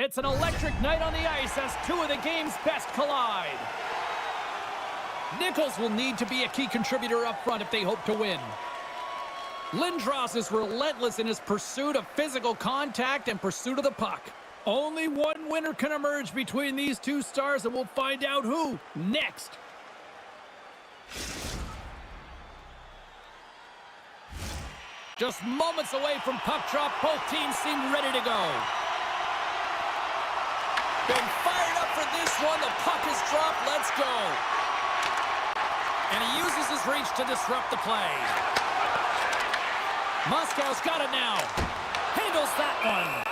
It's an electric night on the ice as two of the game's best collide. Nichols will need to be a key contributor up front if they hope to win. Lindros is relentless in his pursuit of physical contact and pursuit of the puck. Only one winner can emerge between these two stars, and we'll find out who next. Just moments away from puck drop, both teams seem ready to go. Been fired up for this one. The puck is dropped. Let's go. And he uses his reach to disrupt the play. Moscow's got it now. Handles that one.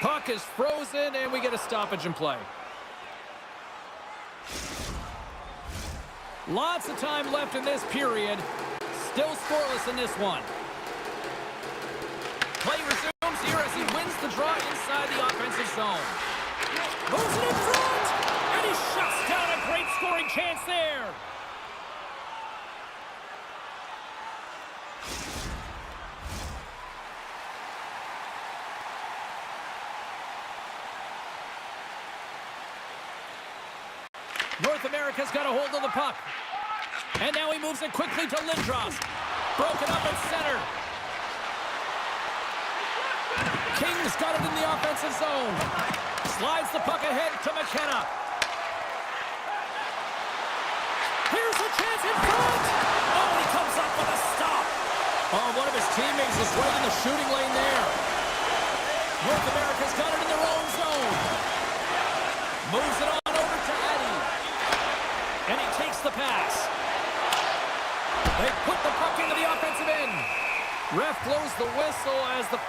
Puck is frozen, and we get a stoppage in play. Lots of time left in this period. Still scoreless in this one. Play resumes here as he wins the draw inside the offensive zone. Moves it in front, and he shuts down a great scoring chance there. North America's got a hold of the puck. And now he moves it quickly to Lindros. Broken up at center. King's got it in the offensive zone. Slides the puck ahead to McKenna. Here's a chance in front. Oh, he comes up with a stop. Oh, one of his teammates is right in the shooting lane there. North America's got it in their own zone. Moves it on over to Eddie. And he takes the pass. They put the puck into the offensive end. Ref blows the whistle as the...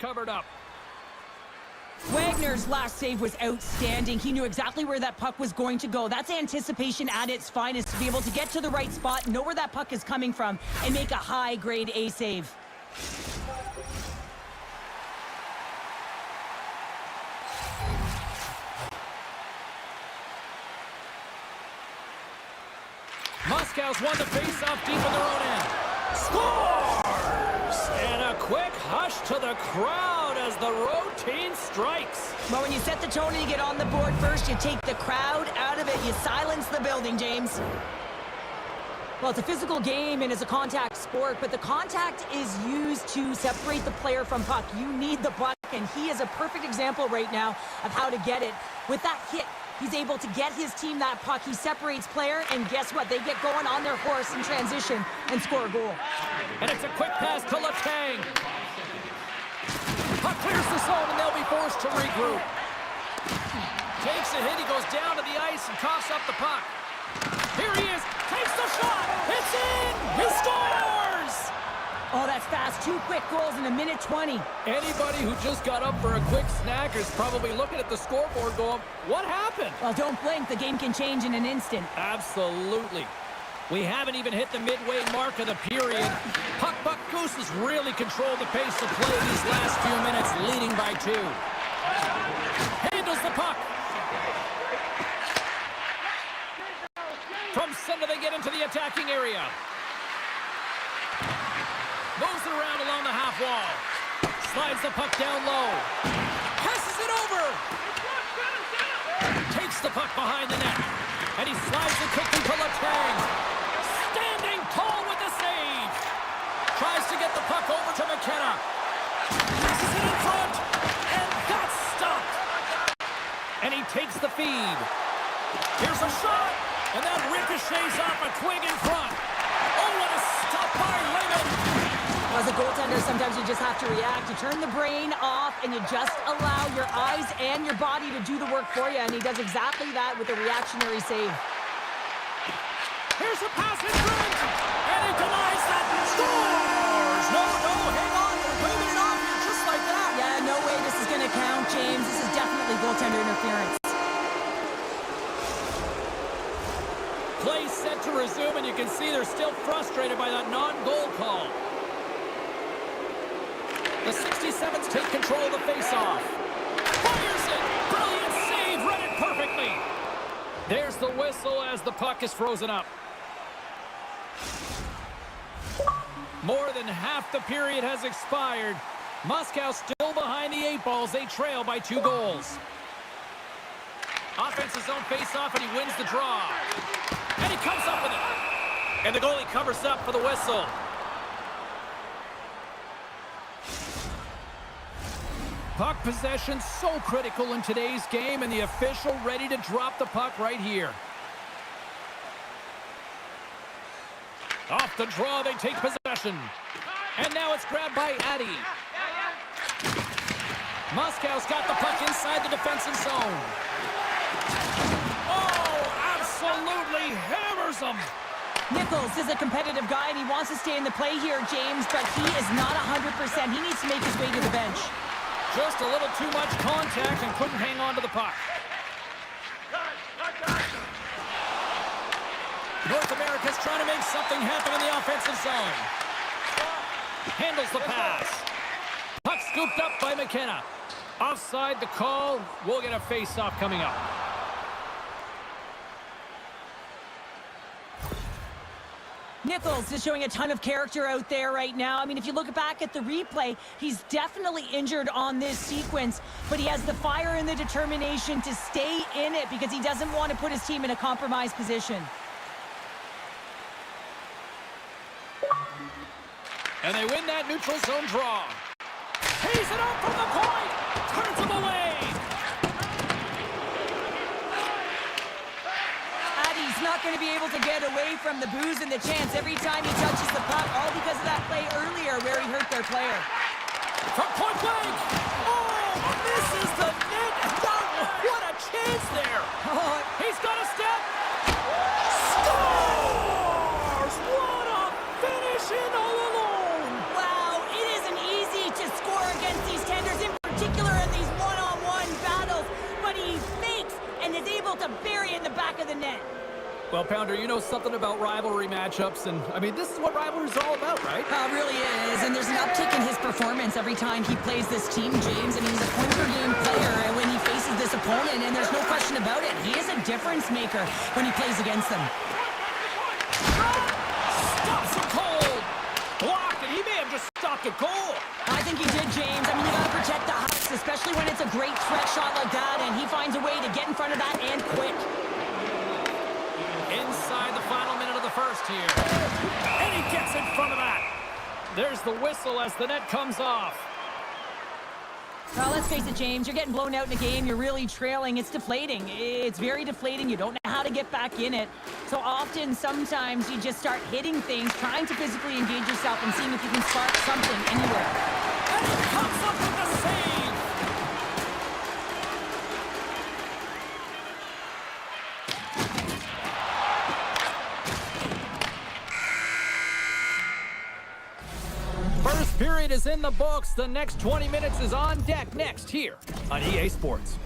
covered up. Wagner's last save was outstanding. He knew exactly where that puck was going to go. That's anticipation at its finest, to be able to get to the right spot, know where that puck is coming from, and make a high-grade A save. Moscow's won the face-off deep in their own end. Scores! And a quick hush to the crowd as the road team strikes. Well, when you set the tone and you get on the board first, you take the crowd out of it. You silence the building, James. Well, it's a physical game and it's a contact sport, but the contact is used to separate the player from puck. You need the puck, and he is a perfect example right now of how to get it. With that hit, he's able to get his team that puck. He separates player, and guess what? They get going on their horse in transition and score a goal. And it's a quick pass to Letang. Puck clears the zone, and they'll be forced to regroup. Takes a hit, he goes down to the ice and coughs up the puck. Here he is, takes the shot, it's in, he scores! Oh, that's fast. 2 quick goals in a minute 20. Anybody who just got up for a quick snack is probably looking at the scoreboard going, what happened? Well, don't blink, the game can change in an instant. Absolutely. We haven't even hit the midway mark of the period. Puck Goose has really controlled the pace of play these last few minutes, leading by 2. Handles the puck. From center, they get into the attacking area. Moves it around along the half wall. Slides the puck down low. Passes it over. Takes the puck behind the net. And he slides it quickly to Letang. Standing tall with the save. Tries to get the puck over to McKenna. Passes it in front. And that's stopped. And he takes the feed. Here's a shot. And that ricochets off a twig in front. Oh, what a stop by Lehman. As a goaltender, sometimes you just have to react. You turn the brain off, and you just allow your eyes and your body to do the work for you, and he does exactly that with a reactionary save. Here's a pass in front, and he denies that. Scores! No, hang on. We're waving it off here just like that. Yeah, no way this is going to count, James. This is definitely resume, and you can see they're still frustrated by that non-goal call. The 67s take control of the faceoff. Fires it! Brilliant save! Read it perfectly! There's the whistle as the puck is frozen up. More than half the period has expired. Moscow still behind the 8 balls. They trail by 2 goals. Offensive zone face-off, and he wins the draw. And he comes up with it. And the goalie covers up for the whistle. Puck possession so critical in today's game, and the official ready to drop the puck right here. Off the draw, they take possession. And now it's grabbed by Addy. Moscow's got the puck inside the defensive zone. Oh, absolutely hammers him. Nichols is a competitive guy, and he wants to stay in the play here, James, but he is not 100%. He needs to make his way to the bench. Just a little too much contact and couldn't hang on to the puck. North America's trying to make something happen in the offensive zone. Handles the pass. Puck scooped up by McKenna. Offside the call. We'll get a face-off coming up. Nichols is showing a ton of character out there right now. I mean, if you look back at the replay, he's definitely injured on this sequence, but he has the fire and the determination to stay in it because he doesn't want to put his team in a compromised position. And they win that neutral zone draw. He's it up from the point. Turns him away. Addy's not going to be able to get away from the booze and the chance every time he touches the puck, all because of that play earlier where he hurt their player. From point blank. Oh, misses the net. What a chance there. Oh, He's got a step. Scores! What a finish in all alone. wow, it isn't easy to score against these tenders, in particular in these one-on-one battles, but he fakes and is able to bury it in the back of the net. Well, Pounder, you know something about rivalry matchups, and, I mean, this is what rivalry is all about, right? It really is, and there's an uptick in his performance every time he plays this team, James. I mean, he's a point-per-game player when he faces this opponent, and there's no question about it. He is a difference maker when he plays against them. Stops a goal. Blocked, and he may have just stopped a goal. I think he did, James. I mean, you gotta protect the Hucks, especially when it's a great threat shot like that, and he finds a way to get in front of that and quick. Inside the final minute of the first here. And he gets in front of that. There's the whistle as the net comes off. Well, let's face it, James. You're getting blown out in a game. You're really trailing. It's deflating. It's very deflating. You don't know how to get back in it. So often, sometimes you just start hitting things, trying to physically engage yourself and seeing if you can spark something anywhere. And he comes up with the save. First period is in the books. The next 20 minutes is on deck next here on EA Sports.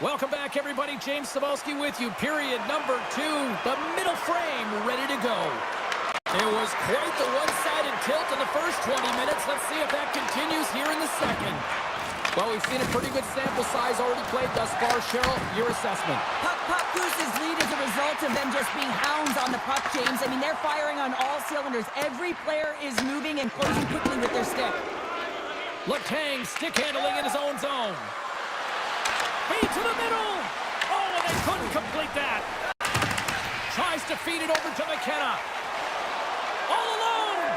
Welcome back, everybody. James Cebulski with you. Period number 2. The middle frame ready to go. It was quite the one-sided tilt in the first 20 minutes. Let's see if that continues here in the second. Well, we've seen a pretty good sample size already played thus far. Cheryl, your assessment. Puck Goose's lead is a result of them just being hounds on the puck, James. I mean, they're firing on all cylinders. Every player is moving and closing quickly with their stick. Letang stick handling in his own zone. Feed to the middle. Oh, and they couldn't complete that. Tries to feed it over to McKenna. All alone.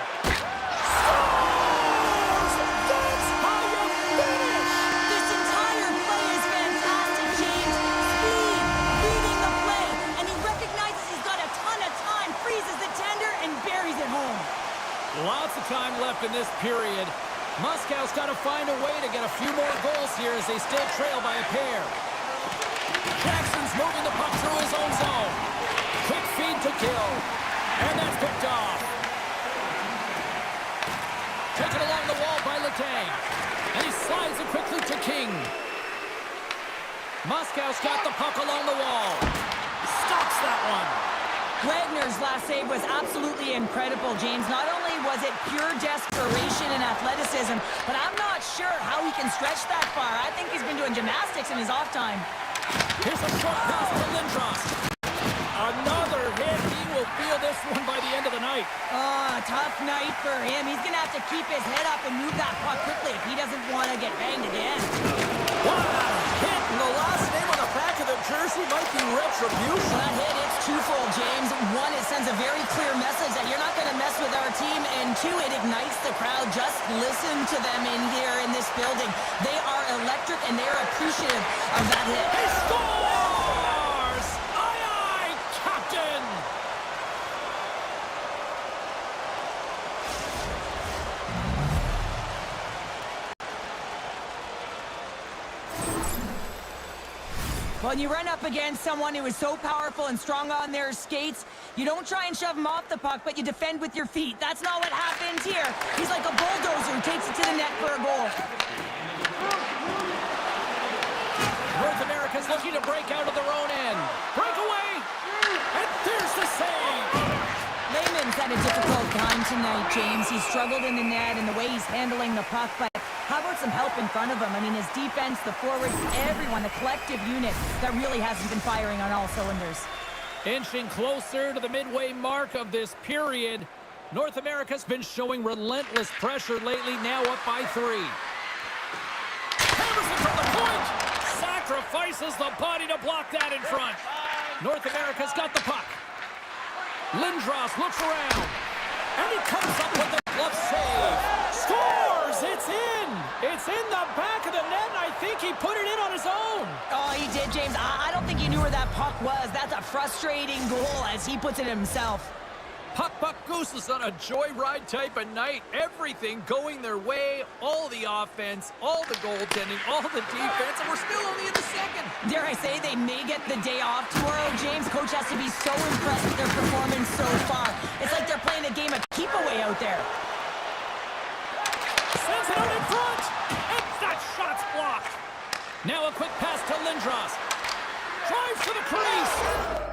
Scores! That's how you finish. This entire play is fantastic, James. Speed, leading the play, and he recognizes he's got a ton of time, freezes the tender, and buries it home. Lots of time left in this period. Moscow's got to find a way to get a few more goals here as they still trail by a pair. Jackson's moving the puck through his own zone. Quick feed to kill. And that's picked off. Taken along the wall by Letang. And he slides it quickly to King. Moscow's got the puck along the wall. Stops that one. Wagner's last save was absolutely incredible, James. Not only was it pure desperation and athleticism, but I'm not sure how he can stretch that far. I think he's been doing gymnastics in his off time. Here's a short pass to Lindros. Another hit. He will feel this one by the end of the night. Oh, tough night for him. He's going to have to keep his head up and move that puck quickly if he doesn't want to get banged again. What a hit! And the last name on the back of the jersey might be retribution. That hit, it's twofold, James. One, it sends a very clear message that you're not going to mess with our team. And two, it ignites the crowd. Just listen to them in here in this building. They are electric and they are appreciative of that hit. He scores! Aye, aye, Captain! When you run up against someone who is so powerful and strong on their skates, you don't try and shove him off the puck, but you defend with your feet. That's not what happens here. He's like a bulldozer who takes it to the net for a goal. North America's looking to break out of their own end. Breakaway! And there's the save! Lehman's had a difficult time tonight, James. He's struggled in the net and the way he's handling the puck, but how about some help in front of him? I mean, his defense, the forwards, everyone, the collective unit that really hasn't been firing on all cylinders. Inching closer to the midway mark of this period. North America's been showing relentless pressure lately, now up by 3. Hammers it from the point! Sacrifices the body to block that in front. North America's got the puck. Lindros looks around. And he comes up with the glove save. Scores! It's in! It's in the back of the net, and I think he put it in on his own. Oh, he did, James. I don't think he knew where that puck was. That's a frustrating goal as he puts it himself. Puck Goose is on a joyride type of night. Everything going their way. All the offense, all the goaltending, all the defense, and we're still only in the second. Dare I say they may get the day off tomorrow, James. Coach has to be so impressed with their performance so far. It's like they're playing a game of keep-away out there. Sends it out in front. And that shot's blocked. Now a quick pass to Lindros. Drives to the crease.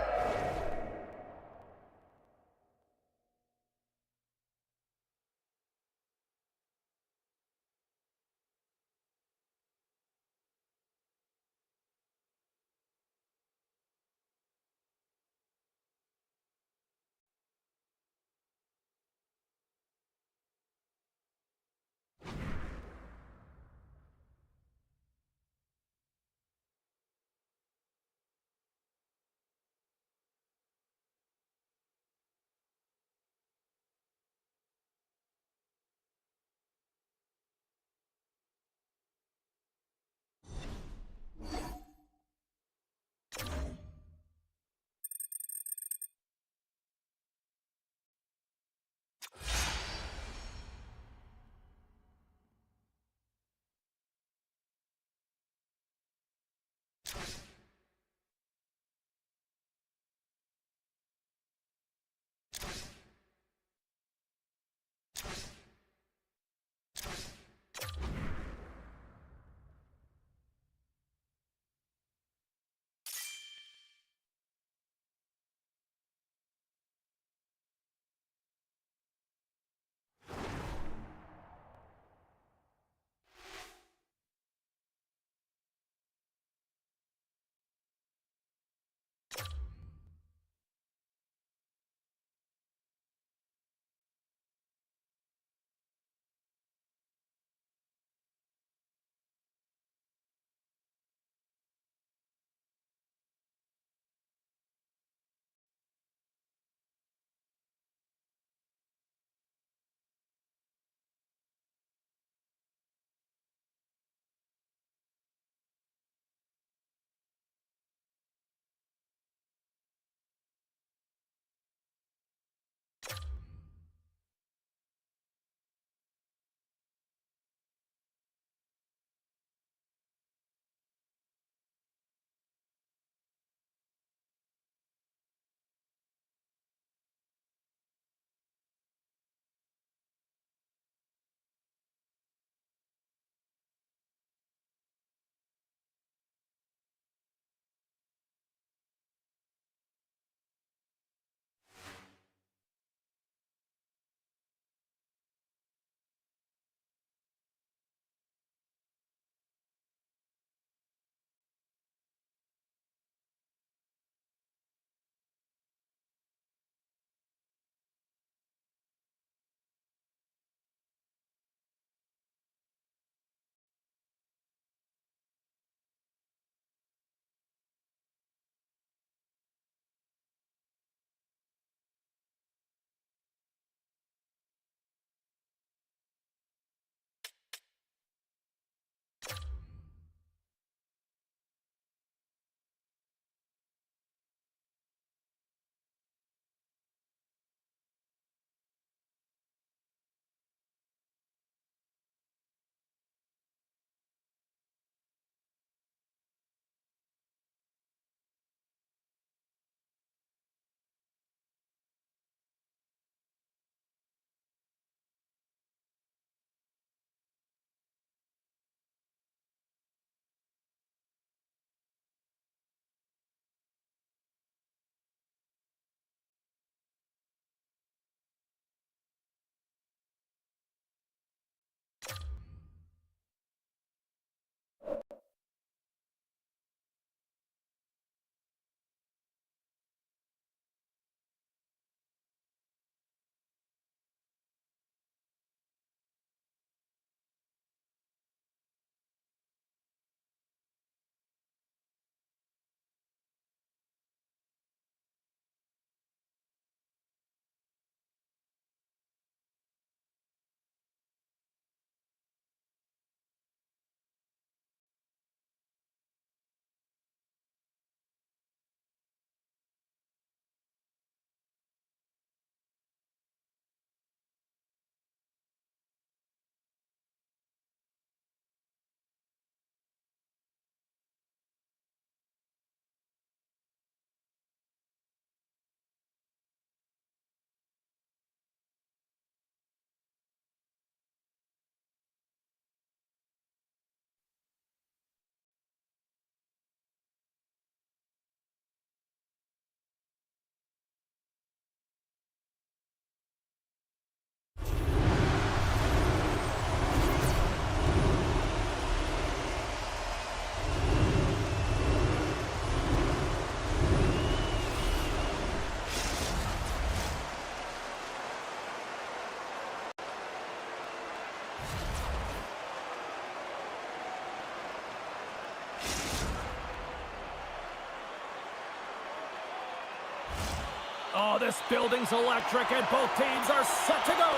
Oh, this building's electric, and both teams are set to go.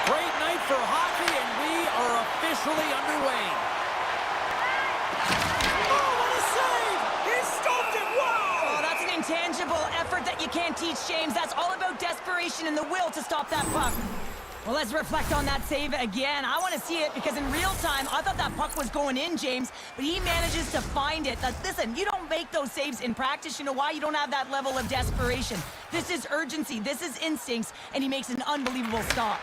Great night for hockey, and we are officially underway. Oh, what a save! He stopped it! Wow! Oh, that's an intangible effort that you can't teach, James. That's all about desperation and the will to stop that puck. Well, let's reflect on that save again. I want to see it because in real time, I thought that puck was going in, James, but he manages to find it. Listen, you don't make those saves in practice. You know why? You don't have that level of desperation. This is urgency. This is instincts, and he makes an unbelievable stop.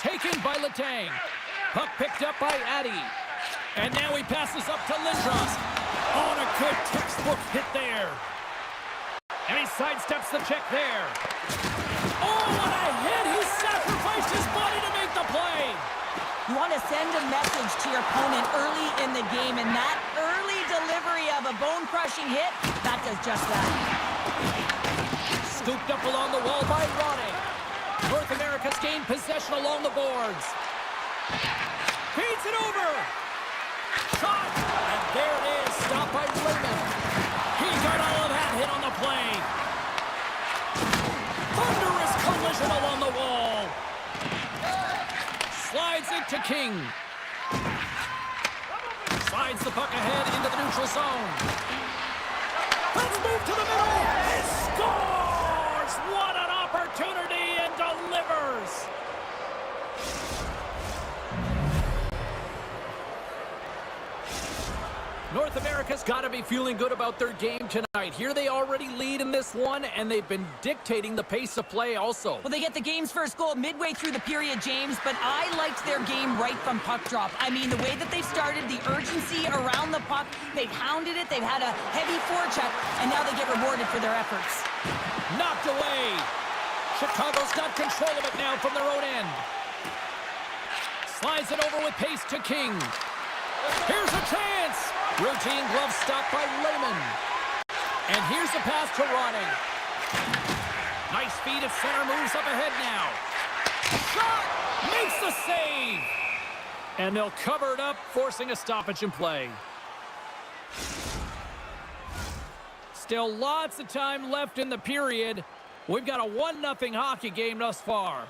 Taken by Letang. Puck picked up by Addy. And now he passes up to Lindros. On a good textbook hit there. And he sidesteps the check there. Oh, what a hit! He sacrificed his body to make the play. You want to send a message to your opponent early in the game, and that early delivery of a bone-crushing hit, that does just that. Scooped up along the wall by Ronnie. North America's gained possession along the boards. Feeds it over. Shot. And there it is. Stopped by Lehman. He got all of that hit on the play. Thunderous collision along the wall. Slides it to King. Slides the puck ahead into the neutral zone. Let's move to the middle. He scores! What an opportunity, and delivers. North America's got to be feeling good about their game tonight. Here they already lead in this one, and they've been dictating the pace of play also. Well, they get the game's first goal midway through the period, James, but I liked their game right from puck drop. I mean, the way that they've started, the urgency around the puck, they've hounded it, they've had a heavy forecheck, and now they get rewarded for their efforts. Knocked away. Chicago's got control of it now from their own end. Slides it over with pace to King. Here's a chance. Routine glove stop by Lehman. And here's a pass to Ronnie. Nice feed at center, moves up ahead now. Shot! Makes the save! And they'll cover it up, forcing a stoppage in play. Still lots of time left in the period. We've got a 1-0 hockey game thus far.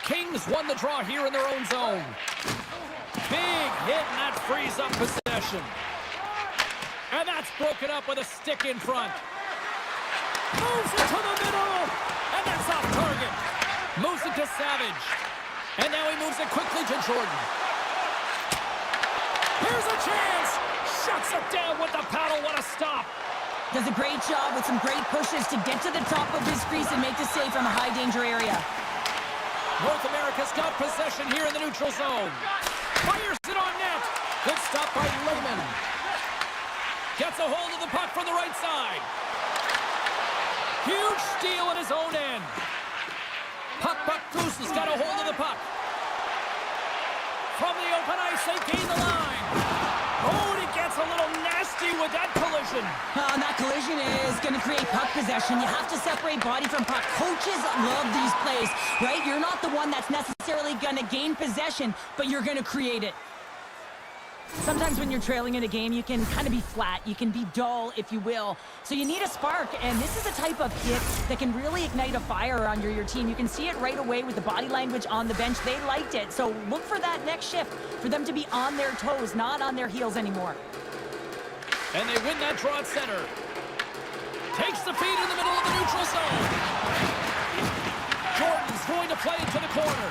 Kings won the draw here in their own zone. Big hit, and that frees up possession. And that's broken up with a stick in front. Moves it to the middle, and that's off target. Moves it to Savage. And now he moves it quickly to Jordan. Here's a chance. Shuts it down with the paddle. What a stop. Does a great job with some great pushes to get to the top of his crease and make the save from a high-danger area. North America's got possession here in the neutral zone. Fires it on net. Good stop by Lehman. Gets a hold of the puck from the right side. Huge steal at his own end. Puck Goose has got a hold of the puck. From the open ice, they gain the line. Oh, and he gets a little nasty with that collision. And that collision is going to create puck possession. You have to separate body from puck. Coaches love these plays, right? You're not the one that's necessarily going to gain possession, but you're going to create it. Sometimes when you're trailing in a game, you can kind of be flat. You can be dull, if you will. So you need a spark, and this is a type of hit that can really ignite a fire under your team. You can see it right away with the body language on the bench. They liked it. So look for that next shift, for them to be on their toes, not on their heels anymore. And they win that draw at center. Takes the feed in the middle of the neutral zone. Jordan's going to play it to the corner.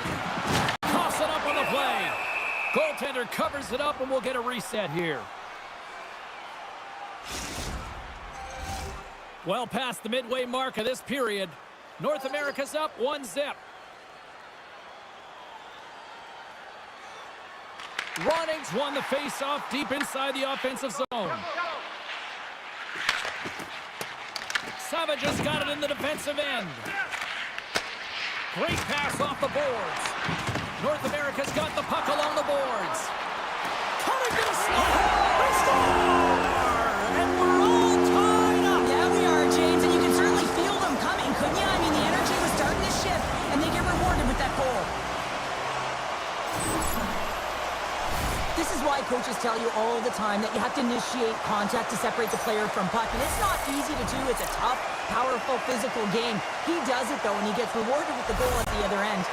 Toss it up on the play. Goaltender covers it up, and we'll get a reset here. Well past the midway mark of this period. North America's up 1-0. Ronings won the face-off deep inside the offensive zone. Savage has got it in the defensive end. Great pass off the boards. North America's got the puck along the boards. Coming to the slot. They score! And we're all tied up. Yeah, we are, James, and you can certainly feel them coming, couldn't you? I mean, the energy was starting to shift, and they get rewarded with that goal. This is why coaches tell you all the time that you have to initiate contact to separate the player from puck, and it's not easy to do. It's a tough, powerful, physical game. He does it, though, and he gets rewarded with the goal at the other end.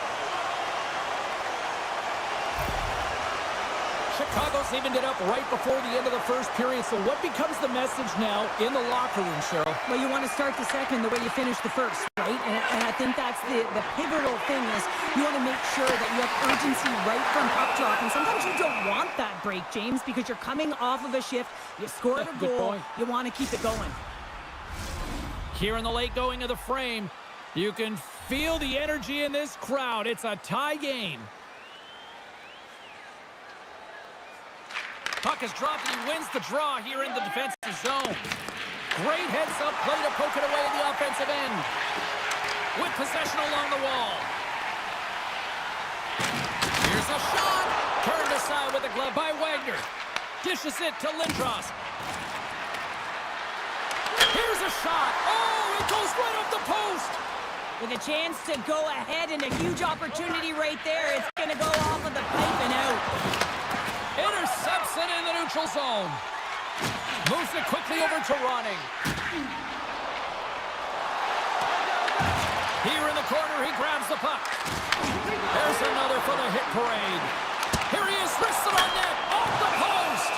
Chicago's evened it up right before the end of the first period, so what becomes the message now in the locker room, Cheryl? Well, you want to start the second the way you finished the first, right? And I think that's the pivotal thing is you want to make sure that you have urgency right from puck drop. And sometimes you don't want that break, James, because you're coming off of a shift. You scored a goal. You want to keep it going. Here in the late going of the frame, you can feel the energy in this crowd. It's a tie game. Puck is dropped and he wins the draw here in the defensive zone. Great heads-up play to poke it away in the offensive end. With possession along the wall. Here's a shot. Turned aside with the glove by Wagner. Dishes it to Lindros. Here's a shot. Oh, it goes right off the post. With a chance to go ahead and a huge opportunity right there. It's going to go off of the pipe and out. Intercepts it in the neutral zone. Moves it quickly over to Ronning. Here in the corner, he grabs the puck. There's another for the hit parade. Here he is, wrists it on net, off the post.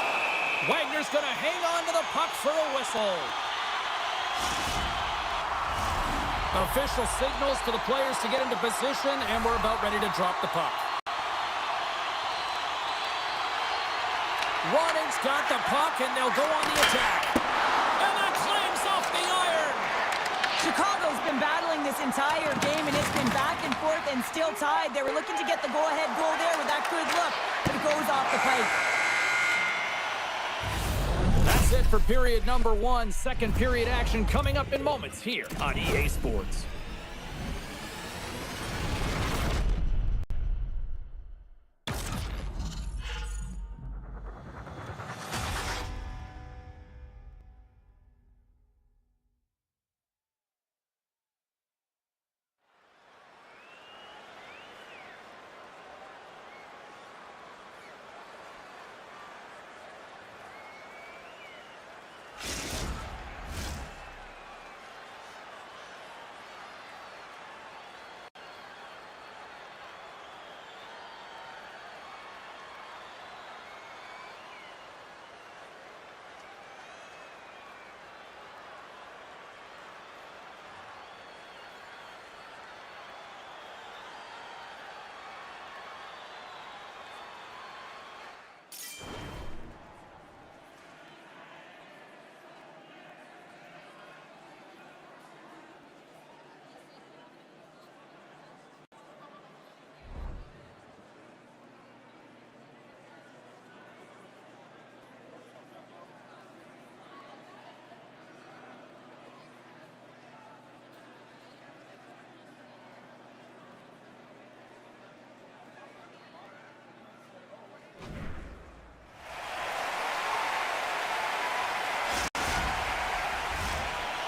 Wagner's going to hang on to the puck for a whistle. Official signals to the players to get into position, and we're about ready to drop the puck. Ronning's got the puck, and they'll go on the attack. And that claims off the iron. Chicago's been battling this entire game, and it's been back and forth and still tied. They were looking to get the go-ahead goal there with that good look, but it goes off the pipe. That's it for period number 1. Second period action coming up in moments here on EA Sports.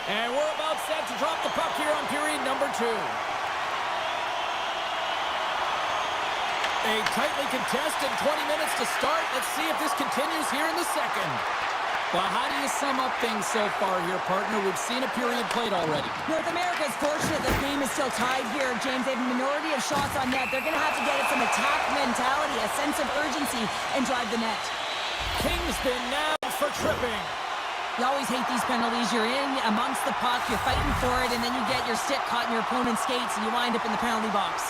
And we're about set to drop the puck here on period number 2. A tightly contested 20 minutes to start. Let's see if this continues here in the second. Well, how do you sum up things so far here, partner? We've seen a period played already. North America is fortunate the game is still tied here, James. They have a minority of shots on net. They're going to have to get it some attack mentality, a sense of urgency, and drive the net. King's been nabbed for tripping. You always hate these penalties. You're in amongst the puck, you're fighting for it, and then you get your stick caught in your opponent's skates, and you wind up in the penalty box.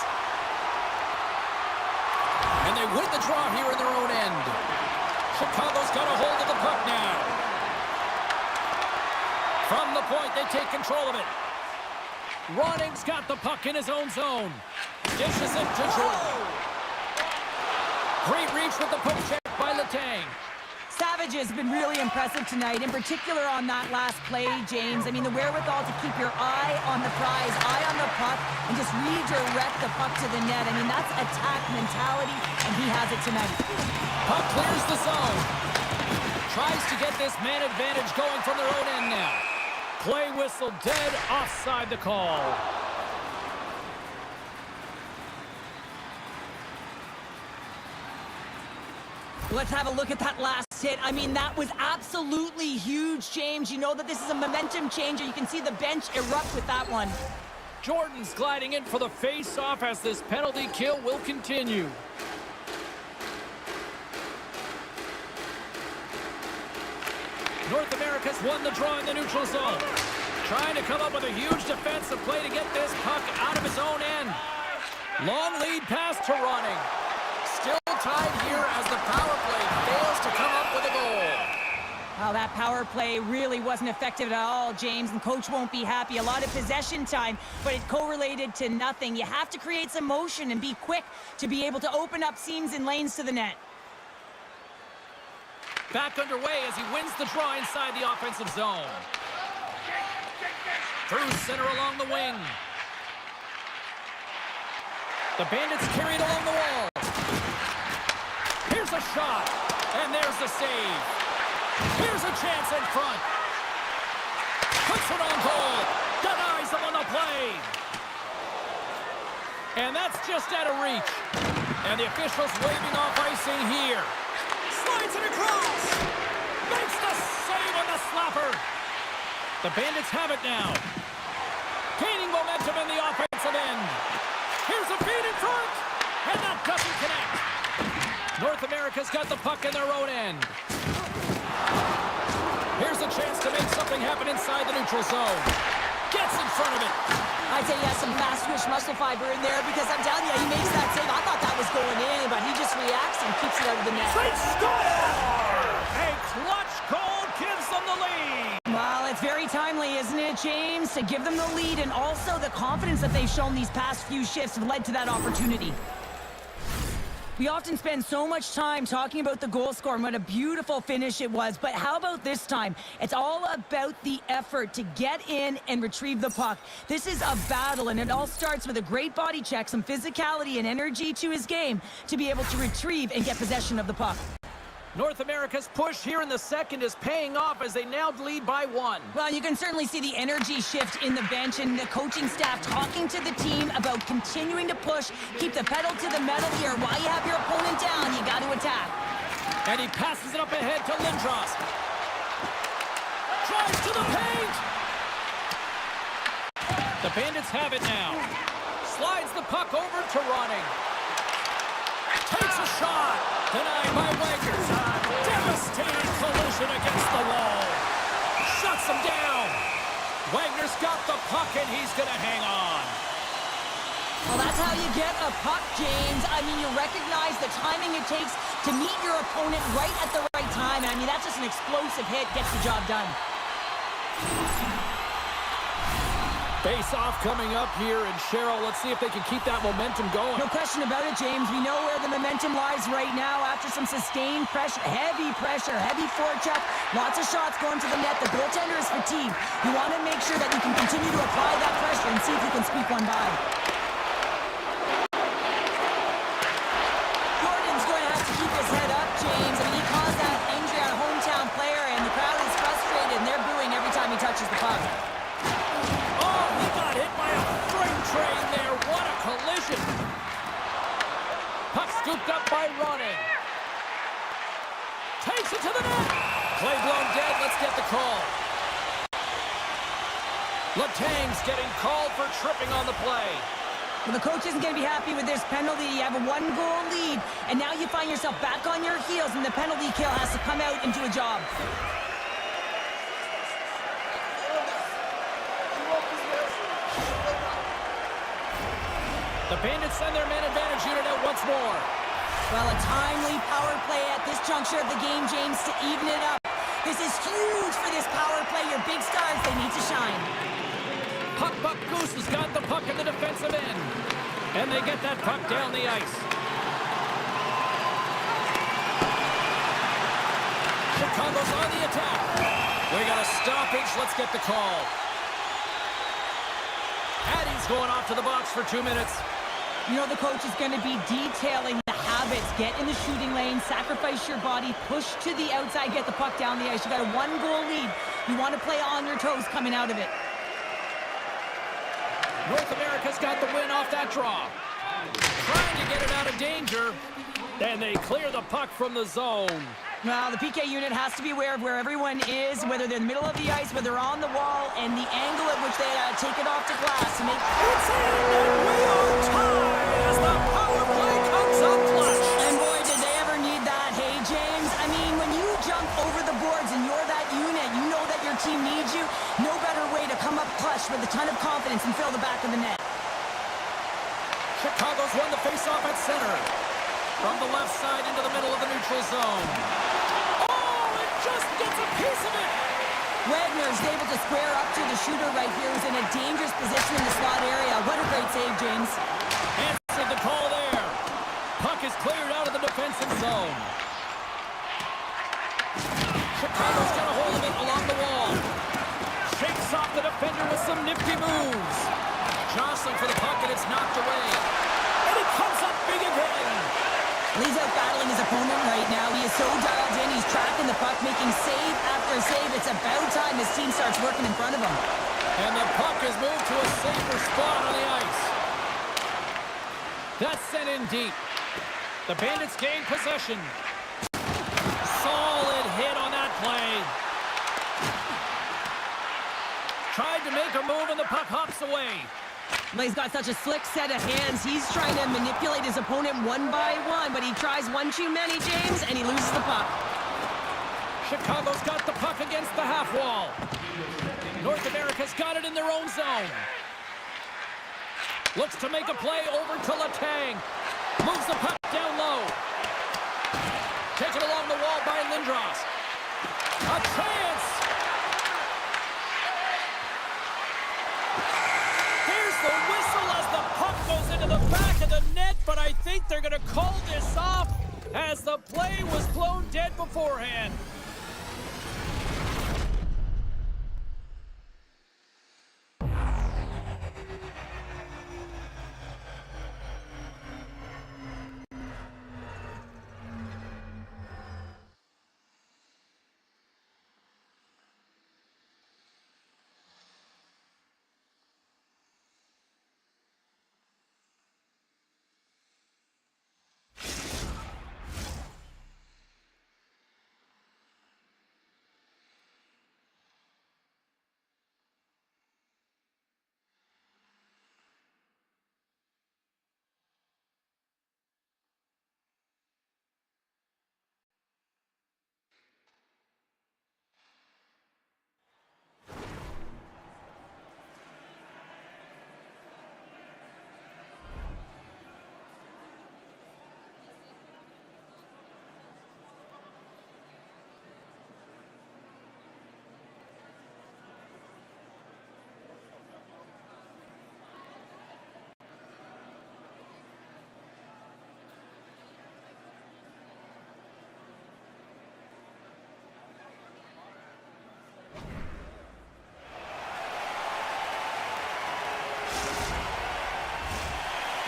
And they win the draw here in their own end. Chicago's got a hold of the puck now. From the point, they take control of it. Ronning's got the puck in his own zone. Dishes it to Jordan. Great reach with the poke check by Letang. Savage has been really impressive tonight, in particular on that last play, James. I mean, the wherewithal to keep your eye on the prize, eye on the puck, and just redirect the puck to the net. I mean, that's attack mentality, and he has it tonight. Puck clears the zone. Tries to get this man advantage going from their own end now. Play whistle dead, offside the call. Let's have a look at that last hit. I mean, that was absolutely huge, James. You know that this is a momentum changer. You can see the bench erupt with that one. Jordan's gliding in for the face-off as this penalty kill will continue. North America's won the draw in the neutral zone. Trying to come up with a huge defensive play to get this puck out of his own end. Long lead pass to running. Still tied here as the power play fails to come up with a goal. Well, that power play really wasn't effective at all, James, and coach won't be happy. A lot of possession time, but it correlated to nothing. You have to create some motion and be quick to be able to open up seams and lanes to the net. Back underway as he wins the draw inside the offensive zone. Through center along the wing. The Bandits carried along the wall. Here's a shot, and there's the save. Here's a chance in front. Puts it on goal. Denies him on the play. And that's just out of reach. And the officials waving off icing here. Slides it across. Makes the save on the slapper. The Bandits have it now. Gaining momentum in the offensive end. Here's a feed in front. And that doesn't connect. North America's got the puck in their own end. Here's a chance to make something happen inside the neutral zone. Gets in front of it. I'd say he has some fast-twitch muscle fiber in there because I'm telling you, he makes that save. I thought that was going in, but he just reacts and keeps it out of the net. They score! A clutch goal gives them the lead. Well, it's very timely, isn't it, James? To give them the lead, and also the confidence that they've shown these past few shifts have led to that opportunity. We often spend so much time talking about the goal score and what a beautiful finish it was, but how about this time? It's all about the effort to get in and retrieve the puck. This is a battle, and it all starts with a great body check, some physicality and energy to his game to be able to retrieve and get possession of the puck. North America's push here in the second is paying off as they now lead by 1. Well, you can certainly see the energy shift in the bench and the coaching staff talking to the team about continuing to push, keep the pedal to the metal here. While you have your opponent down, you got to attack. And he passes it up ahead to Lindros. Drives to the paint! The Bandits have it now. Slides the puck over to running. Takes a shot. Denied by Wagner. Devastating collision against the wall. Shuts him down. Wagner's got the puck, and he's going to hang on. Well, that's how you get a puck, James. I mean, you recognize the timing it takes to meet your opponent right at the right time. I mean, that's just an explosive hit. Gets the job done. Face-off coming up here, and Cheryl, let's see if they can keep that momentum going. No question about it, James. We know where the momentum lies right now after some sustained pressure, heavy forecheck, lots of shots going to the net. The goaltender is fatigued. You want to make sure that you can continue to apply that pressure and see if you can squeak one by. Jordan's going to have to keep his head up, James. I mean, he caused that injury on a hometown player, and the crowd is frustrated, and they're booing every time he touches the puck. Hit by a freight train there. What a collision. Puck scooped up by running. Takes it to the net. Play blown dead. Let's get the call. Letang's getting called for tripping on the play. Well, the coach isn't going to be happy with this penalty. You have a 1-goal lead, and now you find yourself back on your heels, and the penalty kill has to come out and do a job. The Bandits send their man advantage unit out once more. Well, a timely power play at this juncture of the game, James, to even it up. This is huge for this power play. Your big stars, they need to shine. Puck Goose has got the puck in the defensive end. And they get that puck down the ice. Chicago's on the attack. We got a stoppage. Let's get the call. Addie's going off to the box for 2 minutes. You know the coach is going to be detailing the habits. Get in the shooting lane, sacrifice your body, push to the outside, get the puck down the ice. You got a 1-goal lead. You want to play on your toes coming out of it. North America's got the win off that draw. Trying to get it out of danger. And they clear the puck from the zone. Well, the PK unit has to be aware of where everyone is, whether they're in the middle of the ice, whether they're on the wall, and the angle at which they take it off to glass to make... It's in, and we are tied as the power play comes up clutch. And boy, did they ever need that. Hey, James, I mean, when you jump over the boards and you're that unit, you know that your team needs you. No better way to come up clutch with a ton of confidence and fill the back of the net. Chicago's won the faceoff at center. From the left side into the middle of the neutral zone. Oh, it just gets a piece of it. Wagner is able to square up to the shooter right here, who's in a dangerous position in the slot area. What a great save, James. Answered the call there. Puck is cleared out of the defensive zone. Chicago's got a hold of it along the wall. Shakes off the defender with some nifty moves. Jostling for the puck, and it's knocked away. And it comes up big again. He's out battling his opponent right now. He is so dialed in. He's tracking the puck, making save after save. It's about time his team starts working in front of him. And the puck is moved to a safer spot on the ice. That's sent in deep. The Bandits gain possession. Solid hit on that play. Tried to make a move and the puck hops away. But he's got such a slick set of hands. He's trying to manipulate his opponent one by one, but he tries one too many, James, and he loses the puck. Chicago's got the puck against the half wall. North America's got it in their own zone. Looks to make a play over to Letang. Moves the puck down low. Taken along the wall by Lindros. A chance! Here's the whistle as the puck goes into the back of the net, but I think they're going to call this off as the play was blown dead beforehand.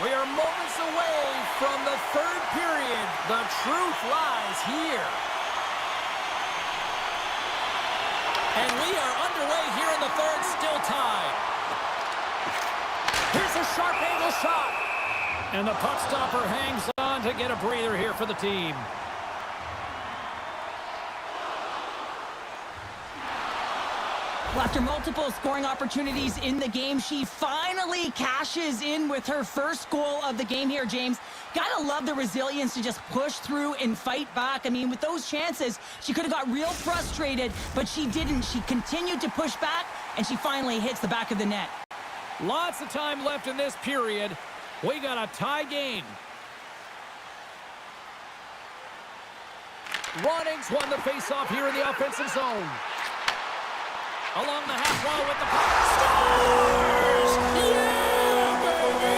We are moments away from the third period. The truth lies here. And we are underway here in the third, still tied. Here's a sharp angle shot. And the puck stopper hangs on to get a breather here for the team. Well, after multiple scoring opportunities in the game, she finally cashes in with her first goal of the game here, James. Gotta love the resilience to just push through and fight back. I mean, with those chances, she could have got real frustrated, but she didn't. She continued to push back, and she finally hits the back of the net. Lots of time left in this period. We got a tie game. Rawlings won the faceoff here in the offensive zone. Along the half wall with the puck. Scores! Yeah, baby!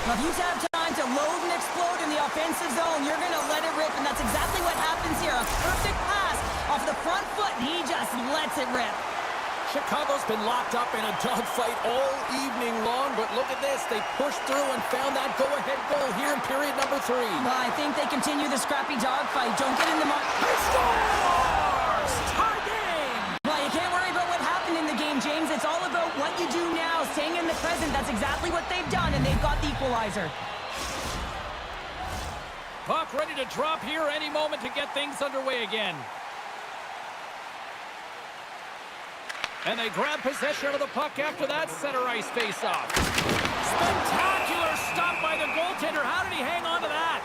Now, if you have time to load and explode in the offensive zone, you're going to let it rip, and that's exactly what happens here. A perfect pass off the front foot, and he just lets it rip. Chicago's been locked up in a dogfight all evening long, but look at this. They pushed through and found that go-ahead goal here in period number 3. Well, I think they continue the scrappy dogfight. Don't get in the... He scores! Tie game! Well, you can't what you do now, staying in the present, that's exactly what they've done, and they've got the equalizer. Puck ready to drop here any moment to get things underway again. And they grab possession of the puck after that center ice face-off. Spectacular stop by the goaltender. How did he hang on to that?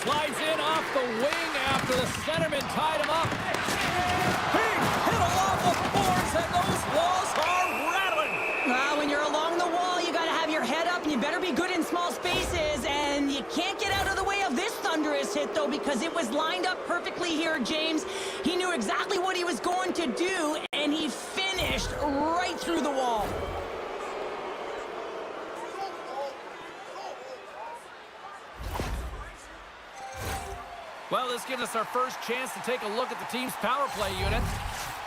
Slides in off the wing after the centerman tied him up. Big hit along the boards, and those walls are rattling. When you're along the wall, you got to have your head up, and you better be good in small spaces. And you can't get out of the way of this thunderous hit, though, because it was lined up perfectly here, James. He knew exactly what he was going to do, and he finished right through the wall. Well, this gives us our first chance to take a look at the team's power play unit.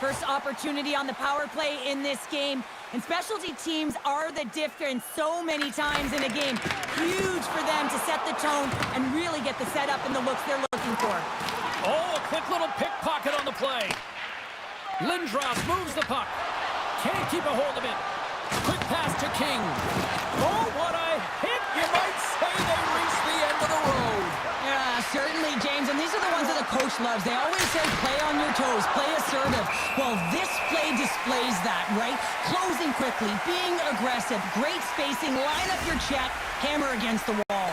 First opportunity on the power play in this game. And specialty teams are the difference so many times in a game. Huge for them to set the tone and really get the setup and the looks they're looking for. Oh, a quick little pickpocket on the play. Lindros moves the puck. Can't keep a hold of it. Quick pass to King. Oh, what a hit! You might say they reached the end of the road. Yeah, certainly, James. And these are the ones that the coach loves. They always say play on your toes, play assertive. Well, this play displays that, right? Closing quickly, being aggressive, great spacing, line up your check, hammer against the wall.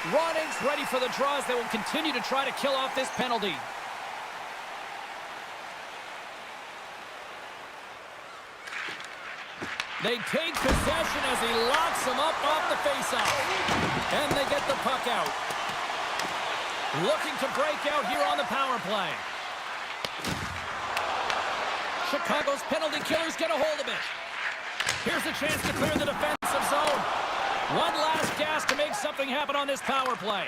Roning's ready for the draws. They will continue to try to kill off this penalty. They take possession as he locks him up off the faceoff. And they get the puck out. Looking to break out here on the power play. Chicago's penalty killers get a hold of it. Here's a chance to clear the defensive zone. One last gas to make something happen on this power play.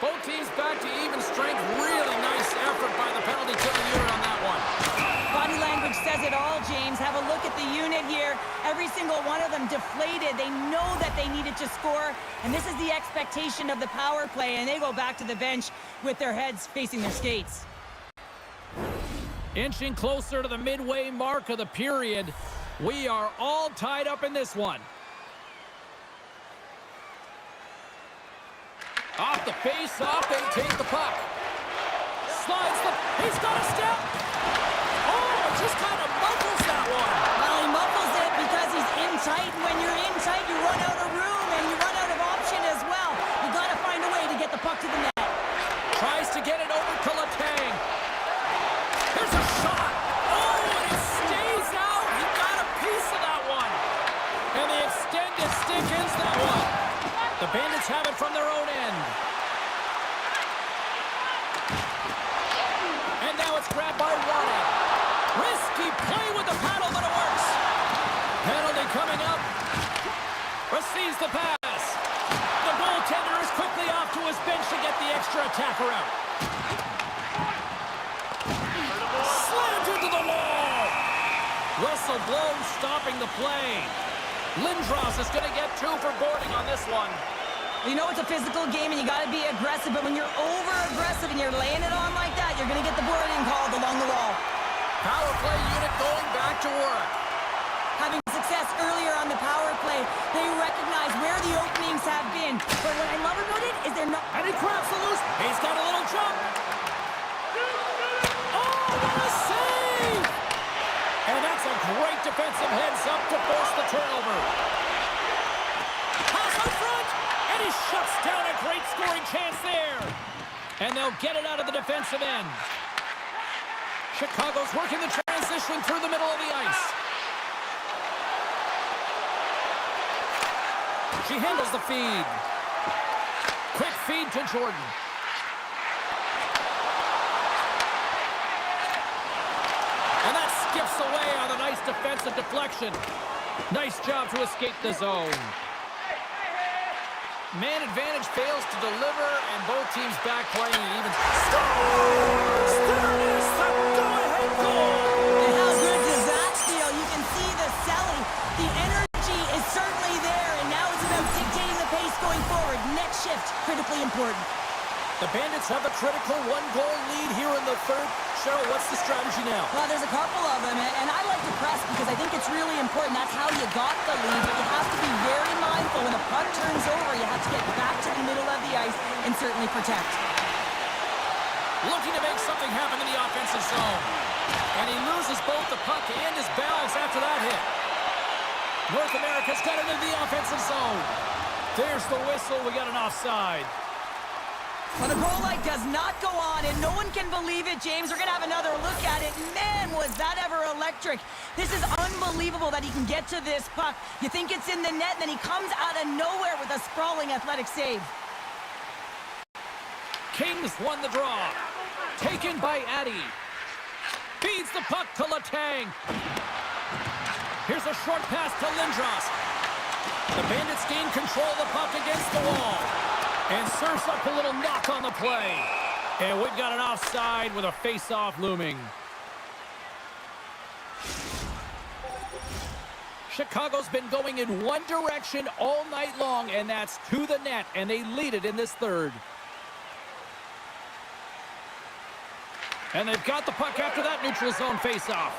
Both teams back to even strength. Really nice effort by the penalty killing unit on that one. Body language says it all, James. Have a look at the unit here. Every single one of them deflated. They know that they needed to score, and this is the expectation of the power play, and they go back to the bench with their heads facing their skates. Inching closer to the midway mark of the period. We are all tied up in this one. Off the face-off, they take the puck. Slides the... He's got a step! Oh, just kind of muffles that one. Well, he muffles it because he's in tight. When you're in tight, you run out of room, and you run out of option as well. You got to find a way to get the puck to the net. Tries to get it over to Letang. There's a shot. Oh, and it stays out. He got a piece of that one. And the extended stick ends that one. The Bandits have it from their own end. And now it's grabbed by Ronning. Risky play with the paddle, but it works. Penalty coming up. Receives the pass. The goaltender is quickly off to his bench to get the extra attacker out. Slammed into the wall. Whistle blown, stopping the play. Lindros is going to get 2 for boarding on this one. You know it's a physical game and you got to be aggressive, but when you're over-aggressive and you're laying it on like that, you're going to get the boarding called along the wall. Power play unit going back to work. Having success earlier on the power play, they recognize where the openings have been. But what I love about it is they're not... And he grabs the loose. He's got a little jump. Oh, what a save! And that's a great defensive heads-up to force the turnover. Pass out front, and he shuts down a great scoring chance there. And they'll get it out of the defensive end. Chicago's working the transition through the middle of the ice. She handles the feed. Quick feed to Jordan. And that skips away on a nice defensive deflection. Nice job to escape the zone. Man advantage fails to deliver, and both teams back playing an even. There it is, the go-ahead goal. And how good does that feel? You can see the shift. Critically important. The Bandits have a critical one-goal lead here in the third. Cheryl, what's the strategy now? Well, there's a couple of them, and I like to press because I think it's really important. That's how you got the lead, but you have to be very mindful. When the puck turns over, you have to get back to the middle of the ice and certainly protect. Looking to make something happen in the offensive zone. And he loses both the puck and his balance after that hit. North America's got it into the offensive zone. There's the whistle. We got an offside. Well, the goal light does not go on, and no one can believe it, James. We're going to have another look at it. Man, was that ever electric. This is unbelievable that he can get to this puck. You think it's in the net, and then he comes out of nowhere with a sprawling athletic save. Kings won the draw. Taken by Addy. Feeds the puck to Letang. Here's a short pass to Lindros. The Bandits gain control of the puck against the wall. And serves up a little knock on the play. And we've got an offside with a face-off looming. Chicago's been going in one direction all night long, and that's to the net, and they lead it in this third. And they've got the puck after that neutral zone face-off.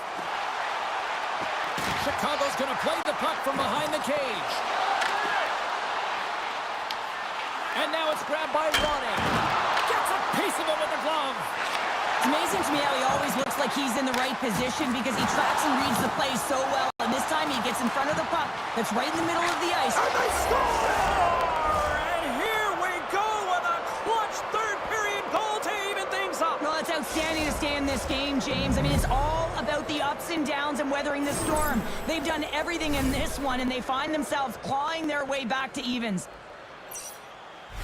Chicago's going to play the puck from behind the cage. And now it's grabbed by Ronnie. Gets a piece of it with the glove. It's amazing to me how he always looks like he's in the right position because he tracks and reads the play so well. And this time he gets in front of the puck that's right in the middle of the ice. And they score! And here we go with a clutch third period goal to even things up. Well, it's outstanding to stay in this game, James. I mean, it's all about the ups and downs and weathering the storm. They've done everything in this one, and they find themselves clawing their way back to evens.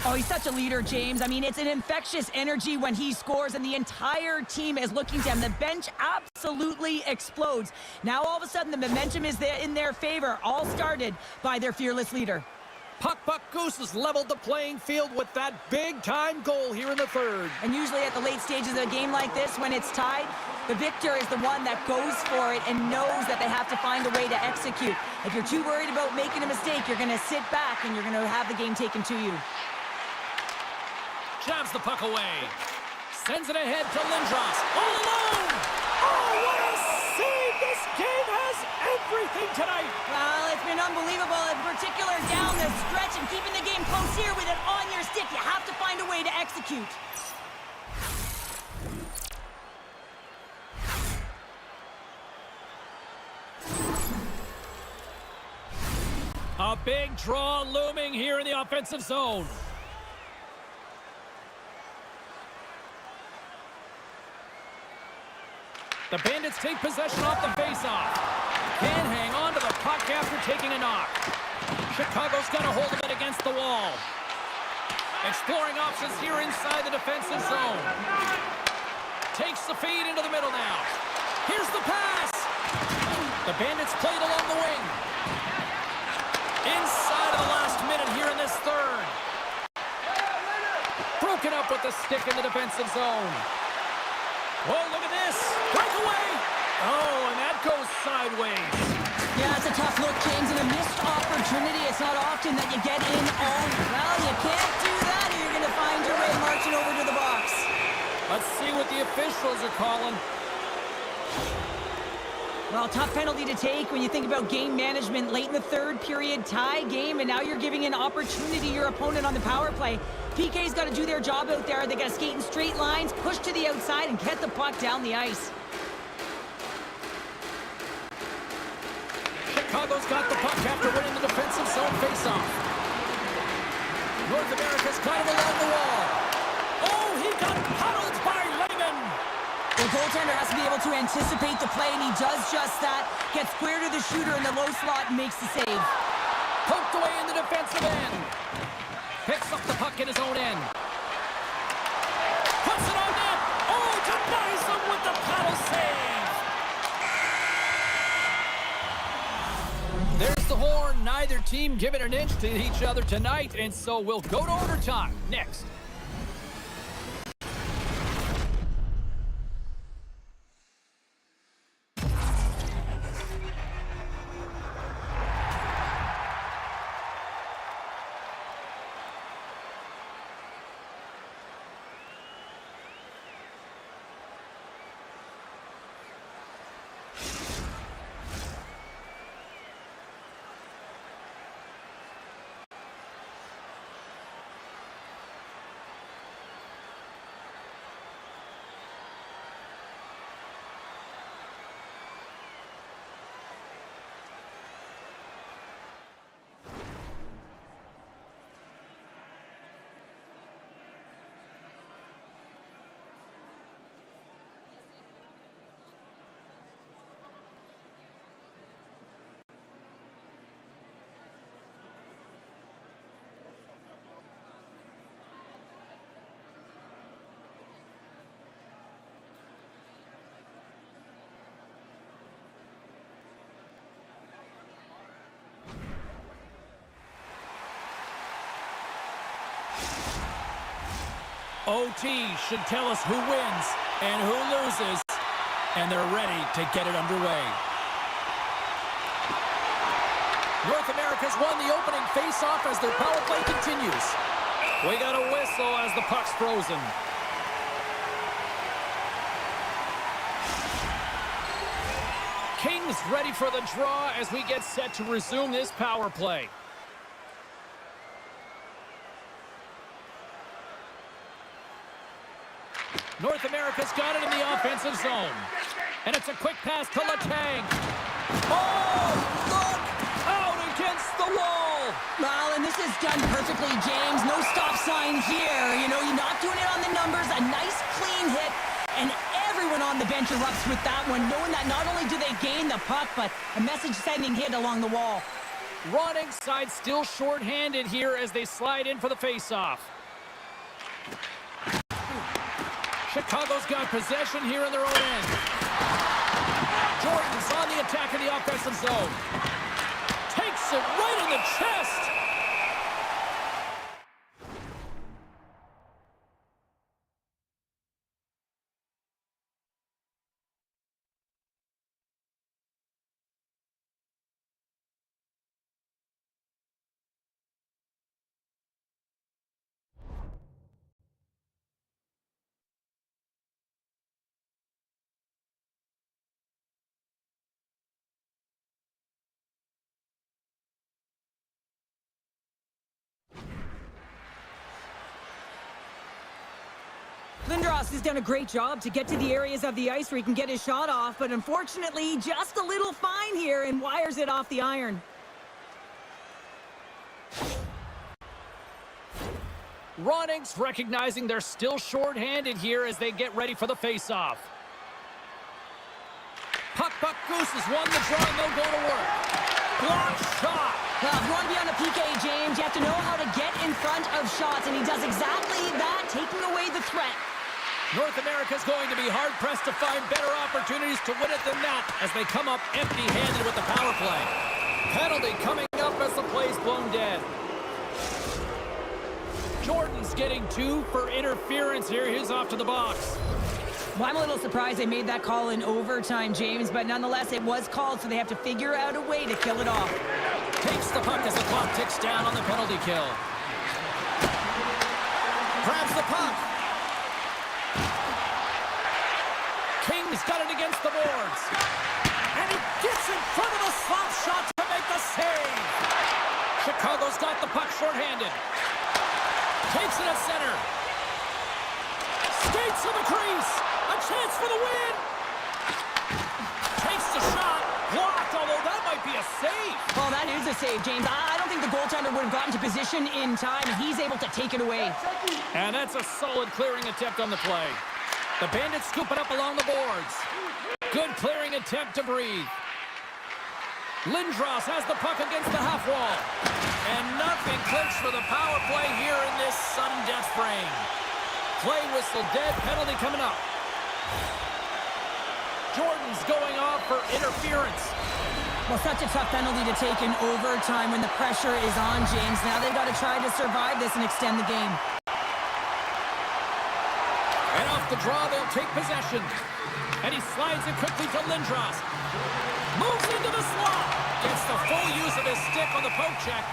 Oh, he's such a leader, James. I mean, it's an infectious energy when he scores, and the entire team is looking to him. The bench absolutely explodes. Now, all of a sudden, the momentum is there in their favor, all started by their fearless leader. Puck Goose has leveled the playing field with that big-time goal here in the third. And usually at the late stages of a game like this, when it's tied, the victor is the one that goes for it and knows that they have to find a way to execute. If you're too worried about making a mistake, you're going to sit back and you're going to have the game taken to you. Jabs the puck away. Sends it ahead to Lindros. All alone! Oh, what a save! This game has everything tonight. Well, it's been unbelievable, in particular down the stretch, and keeping the game close here with it on your stick. You have to find a way to execute. A big draw looming here in the offensive zone. The Bandits take possession off the faceoff. Can hang on to the puck after taking a knock. Chicago's got a hold of it against the wall. Exploring options here inside the defensive zone. Takes the feed into the middle now. Here's the pass. The Bandits played along the wing. Inside of the last minute here in this third. Broken up with the stick in the defensive zone. Oh, look at this. Breakaway. Oh, and that goes sideways. Yeah, it's a tough look, James, and a missed opportunity. It's not often that you get in all. Well, you can't do that, or you're going to find your way marching over to the box. Let's see what the officials are calling. Well, tough penalty to take when you think about game management. Late in the third period, tie game, and now you're giving an opportunity to your opponent on the power play. PK's got to do their job out there. They got to skate in straight lines, push to the outside, and get the puck down the ice. Chicago's got the puck after winning the defensive zone faceoff. North America's kind of along the wall. Oh, he got puddled by Lehman. The goaltender has to be able to anticipate the play, and he does just that. Gets square to the shooter in the low slot and makes the save. Poked away in the defensive end. Picks up the puck in his own end. Puts it on net. Oh, denies him with the paddle save. There's the horn. Neither team giving an inch to each other tonight, and so we'll go to overtime next. OT should tell us who wins and who loses, and they're ready to get it underway. North America's won the opening face-off as their power play continues. We got a whistle as the puck's frozen. Kings ready for the draw as we get set to resume this power play. North America's got it in the offensive zone. And it's a quick pass to Letang. Oh, look! Out against the wall! Well, and this is done perfectly, James. No stop sign here. You know, you're not doing it on the numbers. A nice, clean hit. And everyone on the bench erupts with that one, knowing that not only do they gain the puck, but a message-sending hit along the wall. Roning's side still short-handed here as they slide in for the face-off. Chicago's got possession here in their own end. Jordan's on the attack in the offensive zone. Takes it right in the chest. Lindros has done a great job to get to the areas of the ice where he can get his shot off, but unfortunately, just a little fine here and wires it off the iron. Roning's recognizing they're still short-handed here as they get ready for the face-off. Puck Goose has won the draw and they'll go to work. Block shot. Well, if you want to be on the PK, James, you have to know how to get in front of shots, and he does exactly that, taking away the threat. North America's going to be hard-pressed to find better opportunities to win it than that as they come up empty-handed with the power play. Penalty coming up as the play's blown dead. Jordan's getting 2 for interference here. He's off to the box. Well, I'm a little surprised they made that call in overtime, James, but nonetheless, it was called, so they have to figure out a way to kill it off. Takes the puck as the clock ticks down on the penalty kill. Grabs the puck. King's got it against the boards. And he gets in front of the slap shot to make the save. Chicago's got the puck shorthanded. Takes it at center. Skates to the crease. A chance for the win. Takes the shot. Blocked, although that might be a save. Well, that is a save, James. I don't think the goaltender would have gotten to position in time, and he's able to take it away. And that's a solid clearing attempt on the play. The Bandits scoop it up along the boards. Good clearing attempt to breathe. Lindros has the puck against the half wall. And nothing clicks for the power play here in this sudden death frame. Play whistle dead, penalty coming up. Jordan's going off for interference. Well, such a tough penalty to take in overtime when the pressure is on, James. Now they've got to try to survive this and extend the game. And off the draw, they'll take possession. And he slides it quickly to Lindros. Moves into the slot. Gets the full use of his stick on the poke check.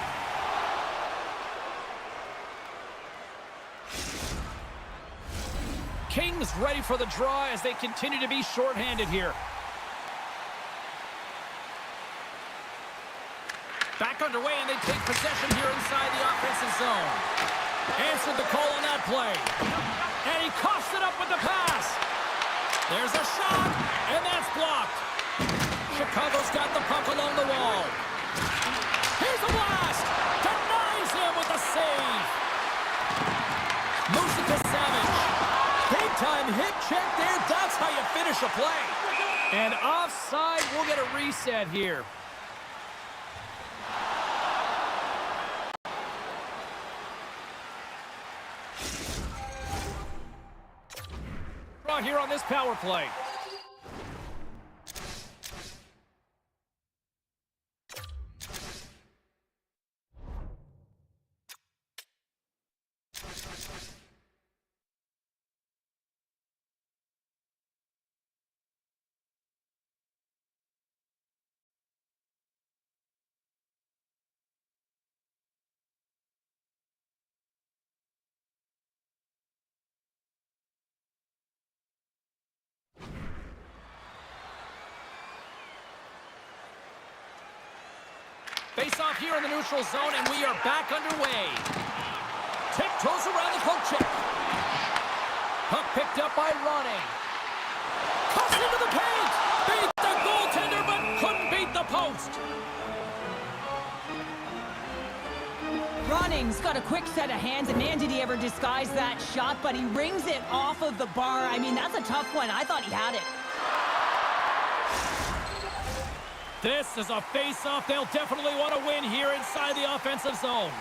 Kings ready for the draw as they continue to be shorthanded here. Back underway, and they take possession here inside the offensive zone. Answered the call on that play. And he coughs it up with the pass. There's a shot, and that's blocked. Chicago's got the puck along the wall. Here's a blast. Denies him with a save. Moves it to Savage. Big-time hit check there. That's how you finish a play. And offside, we'll get a reset here. Here on this power play. face-off here in the neutral zone, and we are back underway. Tiptoes around the poke check. Puck picked up by Ronning. Cuts into the paint. Beat the goaltender, but couldn't beat the post. Running's got a quick set of hands, and man, did he ever disguise that shot, but he rings it off of the bar. I mean, that's a tough one. I thought he had it. This is a face-off they'll definitely want to win here inside the offensive zone.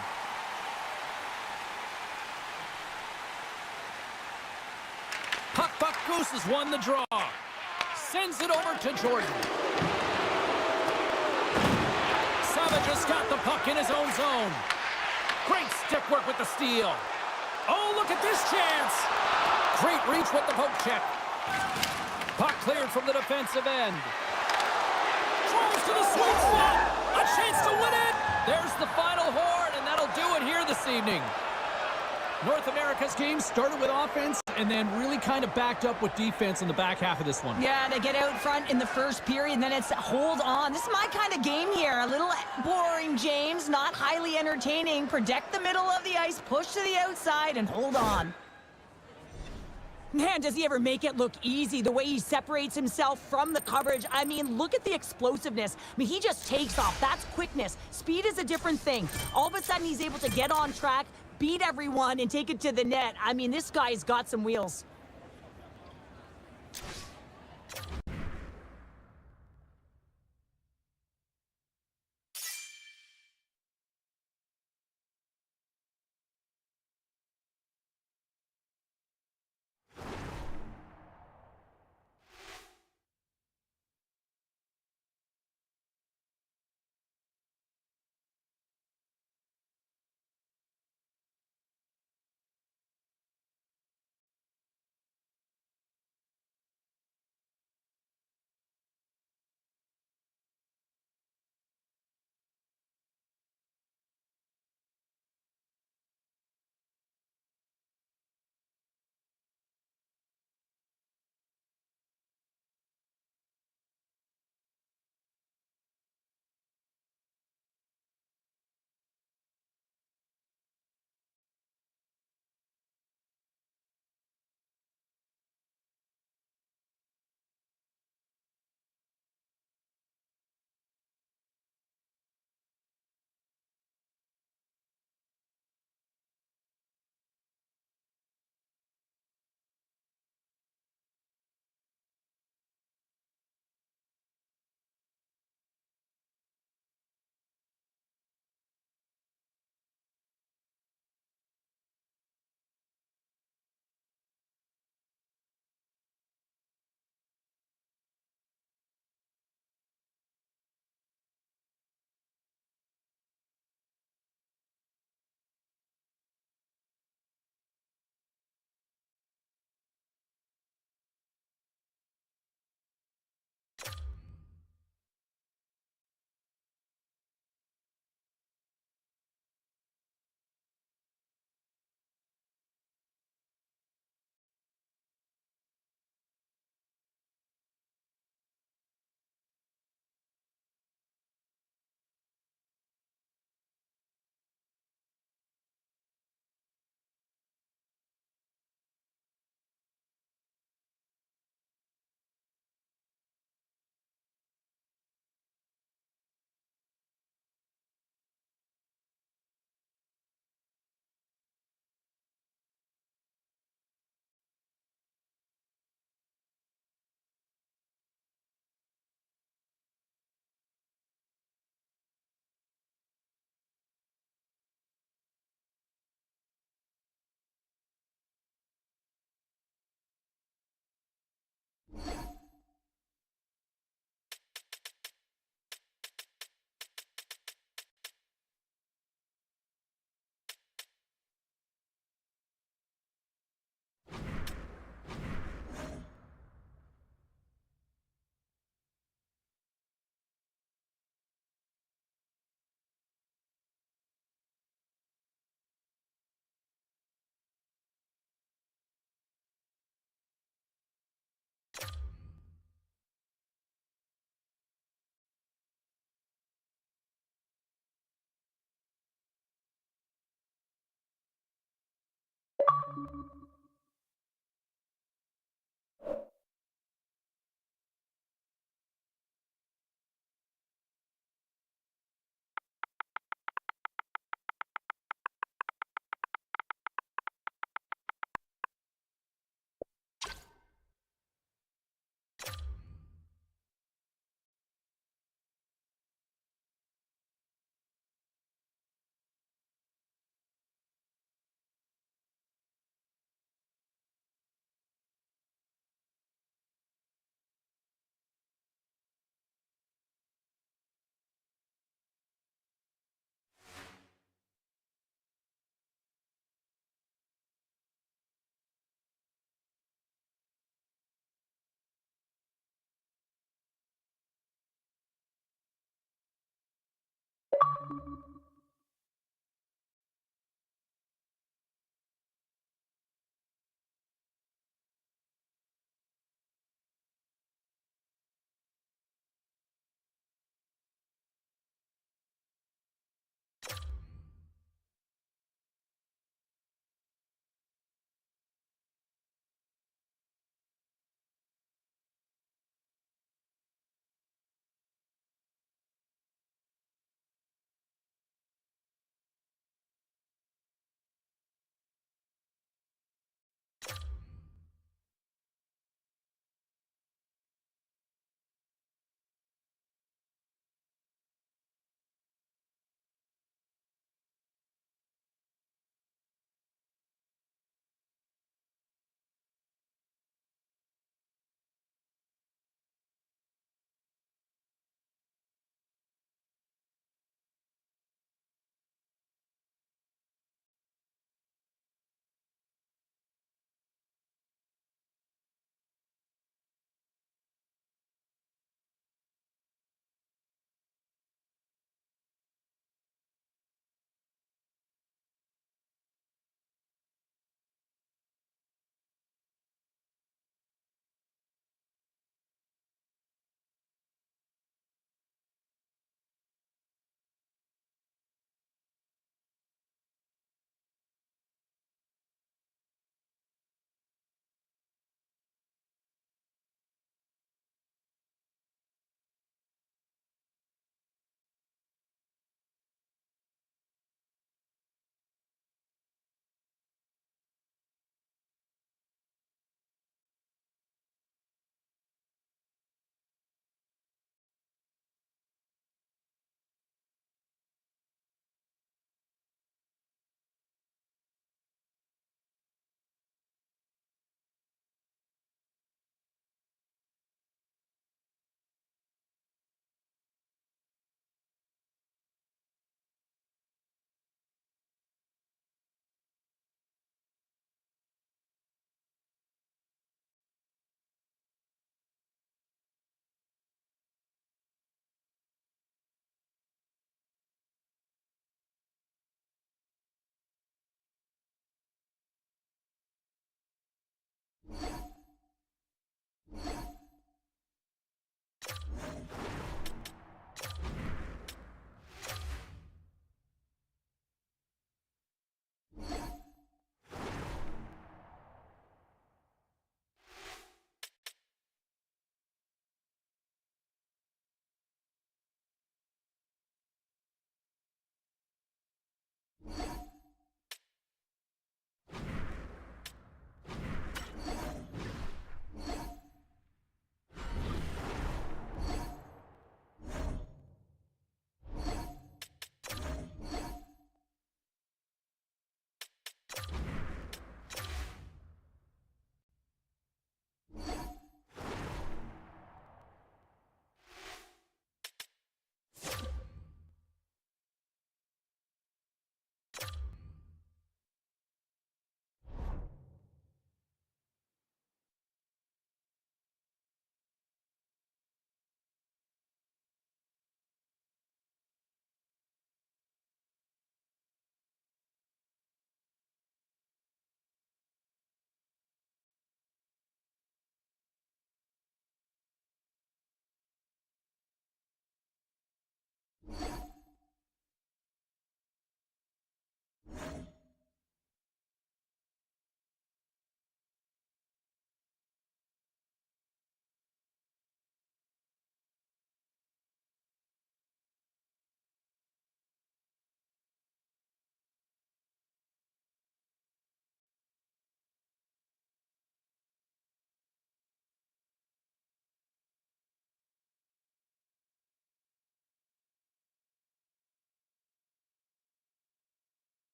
Puck Goose has won the draw. Sends it over to Jordan. Savage has got the puck in his own zone. Great stick work with the steal. Oh, look at this chance. Great reach with the poke check. Puck cleared from the defensive end. Throws to the sweet spot. A chance to win it. There's the final horn, and that'll do it here this evening. North America's game started with offense and then really kind of backed up with defense in the back half of this one. Yeah, they get out front in the first period, and then it's hold on. This is my kind of game here. A little boring, James, not highly entertaining. Protect the middle of the ice, push to the outside, and hold on. Man, does he ever make it look easy, the way he separates himself from the coverage. I mean, look at the explosiveness. I mean, he just takes off. That's quickness. Speed is a different thing. All of a sudden, he's able to get on track, beat everyone, and take it to the net. I mean, this guy's got some wheels.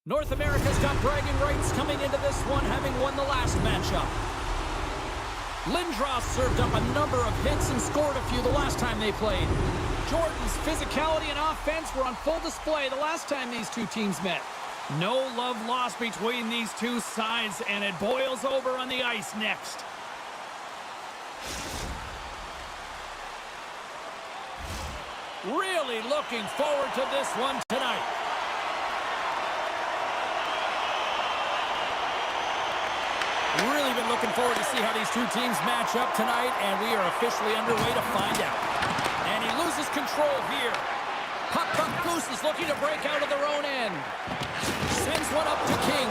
North America's got bragging rights coming into this one, having won the last matchup. Lindros served up a number of hits and scored a few the last time they played. Jordan's physicality and offense were on full display the last time these two teams met. No love lost between these two sides, and it boils over on the ice next. Really looking forward to this one tonight. Really been looking forward to see how these two teams match up tonight, and we are officially underway to find out. And he loses control here. Puck Goose is looking to break out of their own end. Sends one up to King.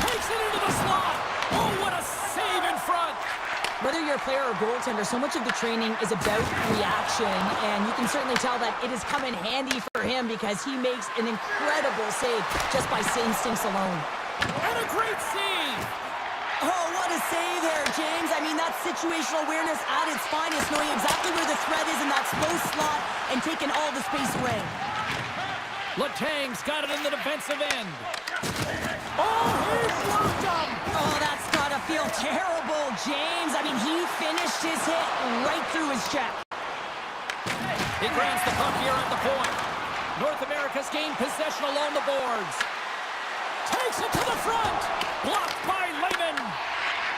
Takes it into the slot. Oh, what a save in front. Whether you're a player or goaltender, so much of the training is about reaction, and you can certainly tell that it has come in handy for him because he makes an incredible save just by instincts alone. And a great save! Oh, what a save there, James. I mean, that's situational awareness at its finest, knowing exactly where the threat is in that slow slot and taking all the space away. Letang's got it in the defensive end. Oh, he blocked him! Oh, that's gotta feel terrible, James. I mean, he finished his hit right through his check. He grabs the puck here at the point. North America's gained possession along the boards. Takes it to the front. Blocked by Lehman.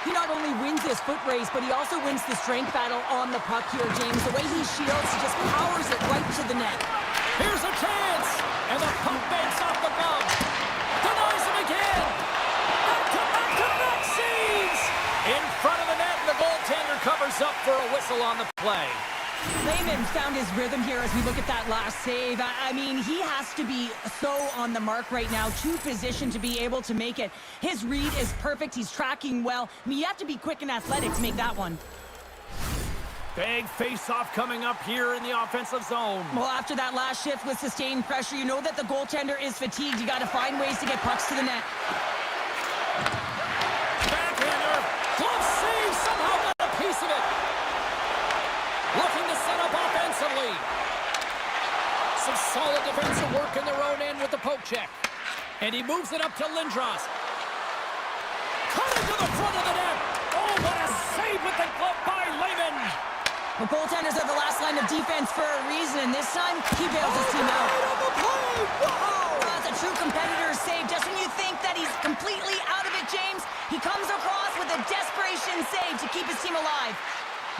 He not only wins this foot race, but he also wins the strength battle on the puck here, James. The way he shields, he just powers it right to the net. Here's a chance. And the puck banks off the glove. Denies him again. Back-to-back saves. In front of the net, and the goaltender covers up for a whistle on the play. Lehman found his rhythm here as we look at that last save. I mean, he has to be so on the mark right now, to position to be able to make it. His read is perfect. He's tracking well. I mean, you have to be quick and athletic to make that one. Big face-off coming up here in the offensive zone. Well, after that last shift with sustained pressure, you know that the goaltender is fatigued. You got to find ways to get pucks to the net. Backhander. Glove save. Somehow got a piece of it. Looking to set up offensively. Some solid defensive work in their own end with the poke check. And he moves it up to Lindros. Cutting to the front of the net. Oh, what a save with the glove by Lehman. The goaltenders are the last line of defense for a reason, and this time, he bails his team out. On the play. Wow. That's a true competitor's save. Just when you think that he's completely out of it, James, he comes across with a desperation save to keep his team alive.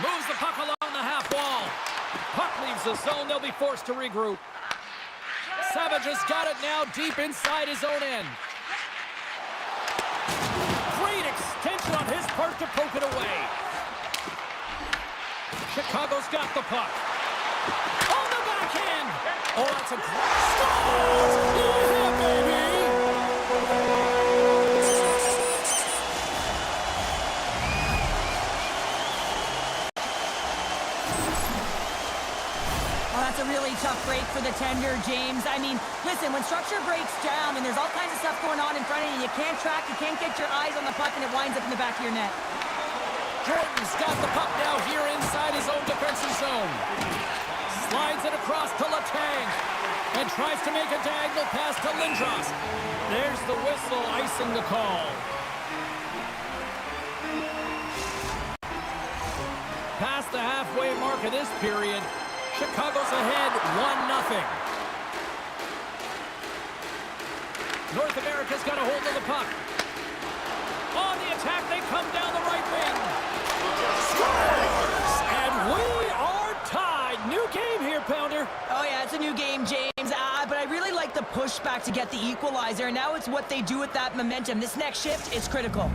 Moves the puck along the half wall. Puck leaves the zone. They'll be forced to regroup. Savage has got it now deep inside his own end. Great extension on his part to poke it away. Chicago's got the puck. On the backhand. Oh, that's a great scores! Yeah, baby! That's a really tough break for the tender, James. I mean, listen, when structure breaks down and there's all kinds of stuff going on in front of you, you can't track, you can't get your eyes on the puck, and it winds up in the back of your net. Jordan's got the puck now here inside his own defensive zone. Slides it across to Letang and tries to make a diagonal pass to Lindros. There's the whistle, icing the call. Past the halfway mark of this period, Chicago's ahead 1-0. North America's got a hold of the puck. On the attack, they come down the right wing. Scores! And we are tied. New game here, Pounder. Oh, yeah, it's a new game, James. But I really like the pushback to get the equalizer. And now it's what they do with that momentum. This next shift is critical.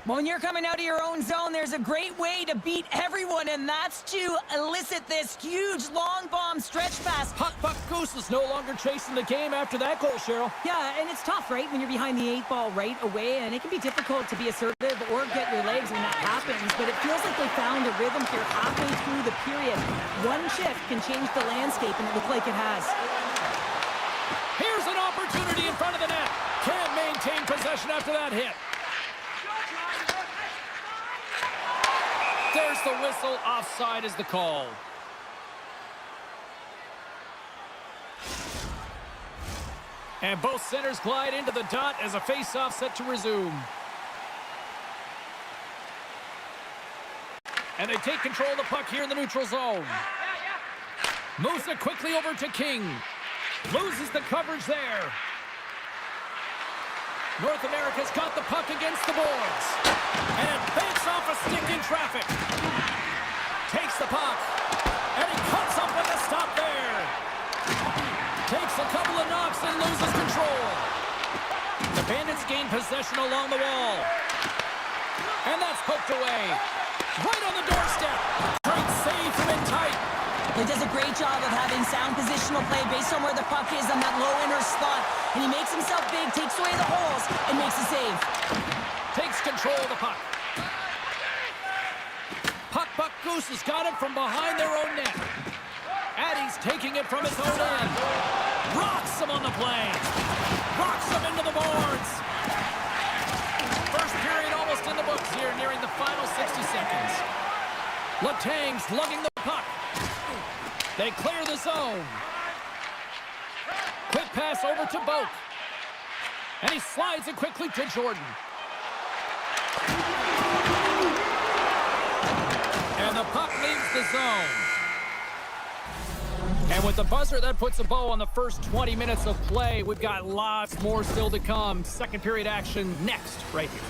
Well, when you're coming out of your own zone, there's a great way to beat everyone, and that's to elicit this huge long bomb stretch pass. Puck Goose is no longer chasing the game after that goal, Cheryl. Yeah, and it's tough, right, when you're behind the 8-ball right away, and it can be difficult to be assertive or get your legs when that happens, but it feels like they found a rhythm here halfway through the period. One shift can change the landscape, and it looks like it has. Here's an opportunity in front of the net. Can't maintain possession after that hit. There's the whistle. Offside is the call. And both centers glide into the dot as a face-off set to resume. And they take control of the puck here in the neutral zone. Moves it quickly over to King. Loses the coverage there. North America's got the puck against the boards. And it banks off a stick in traffic. Takes the puck. And he cuts up with a stop there. Takes a couple of knocks and loses control. The Bandits gain possession along the wall. And that's poked away. Right on the doorstep. Great save from in tight. He does a great job of having sound positional play based on where the puck is on that low inner slot. And he makes himself big, takes away the holes, and makes a save. Takes control of the puck. Puck Goose has got it from behind their own net. Addy's taking it from his own end. Rocks him on the play. Rocks him into the boards. First period almost in the books here, nearing the final 60 seconds. Letang's lugging the puck. They clear the zone. Quick pass over to Boak. And he slides it quickly to Jordan. And the puck leaves the zone. And with the buzzer, that puts a bow on the first 20 minutes of play. We've got lots more still to come. Second period action next, right here.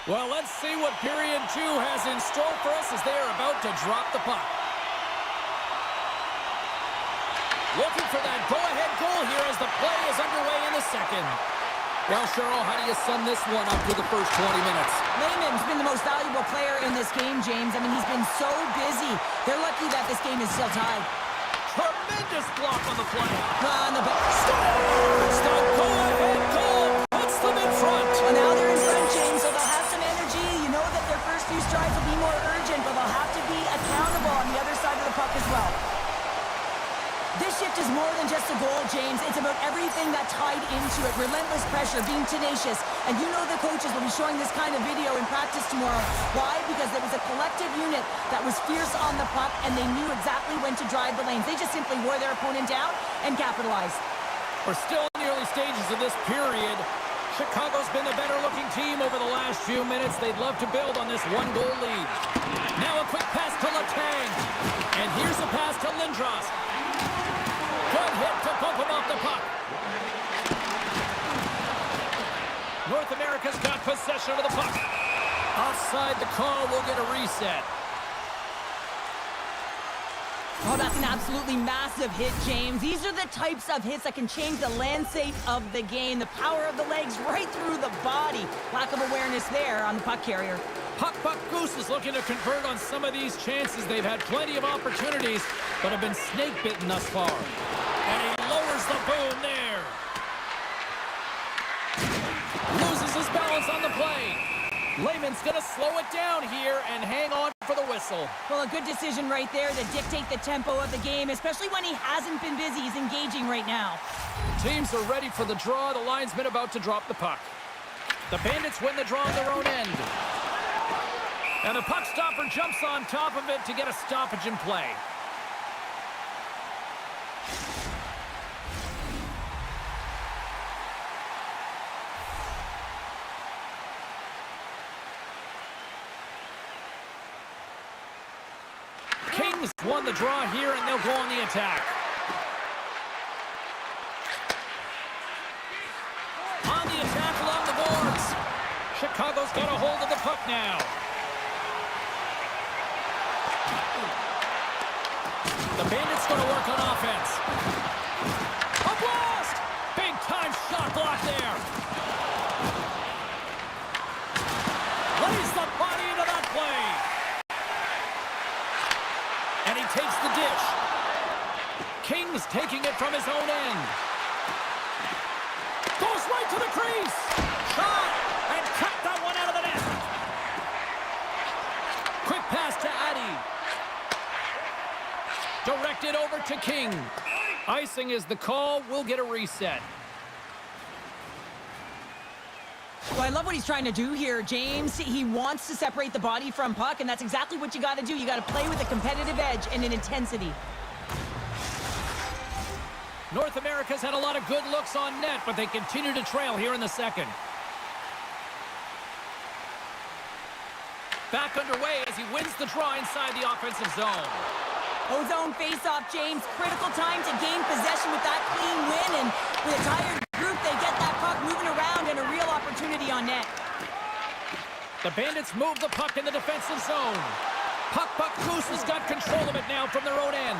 Well, let's see what period 2 has in store for us as they are about to drop the puck. Looking for that go-ahead goal here as the play is underway in the second. Well, Cheryl, how do you sum this one up to the first 20 minutes? Lehman's been the most valuable player in this game, James. I mean, he's been so busy. They're lucky that this game is still tied. Tremendous block on the play. On the back. Scores! The go-ahead goal puts them in front. Well, now they're in front, James, so they'll have some energy. You know that their first few strides will be more urgent, but they'll have to be accountable on the other side of the puck as well. This shift is more than just a goal, James. It's about everything that tied into it. Relentless pressure, being tenacious. And you know the coaches will be showing this kind of video in practice tomorrow. Why? Because it was a collective unit that was fierce on the puck, and they knew exactly when to drive the lanes. They just simply wore their opponent down and capitalized. We're still in the early stages of this period. Chicago's been the better-looking team over the last few minutes. They'd love to build on this one-goal lead. Now a quick pass to Letang. And here's a pass to Lindros. Good hit to bump him off the puck. North America's got possession of the puck. Offside the call, will get a reset. Oh, that's an absolutely massive hit, James. These are the types of hits that can change the landscape of the game. The power of the legs right through the body. Lack of awareness there on the puck carrier. Puck Goose is looking to convert on some of these chances. They've had plenty of opportunities, but have been snake-bitten thus far. And he lowers the boom there. Loses his balance on the play. Lehman's going to slow it down here and hang on for the whistle. Well, a good decision right there to dictate the tempo of the game, especially when he hasn't been busy. He's engaging right now. Teams are ready for the draw. The linesman about to drop the puck. The Bandits win the draw on their own end. And the puck stopper jumps on top of it to get a stoppage in play. Kings won the draw here, and they'll go on the attack. On the attack along the boards. Chicago's got a hold of the puck now. The Bandits going to work on offense. A blast! Big-time shot block there. Lays the body into that play. And he takes the dish. Kings taking it from his own end. Goes right to the crease. Shot! And cut that one out of the net. Quick pass to Addy. Directed over to King. Icing is the call. We'll get a reset. Well, I love what he's trying to do here, James. He wants to separate the body from puck, and that's exactly what you got to do. You got to play with a competitive edge and an intensity. North America's had a lot of good looks on net, but they continue to trail here in the second. Back underway as he wins the draw inside the offensive zone. O-zone face-off, James. Critical time to gain possession with that clean win, and with a tired group, they get that puck moving around and a real opportunity on net. The Bandits move the puck in the defensive zone. Puck Goose has got control of it now from their own end.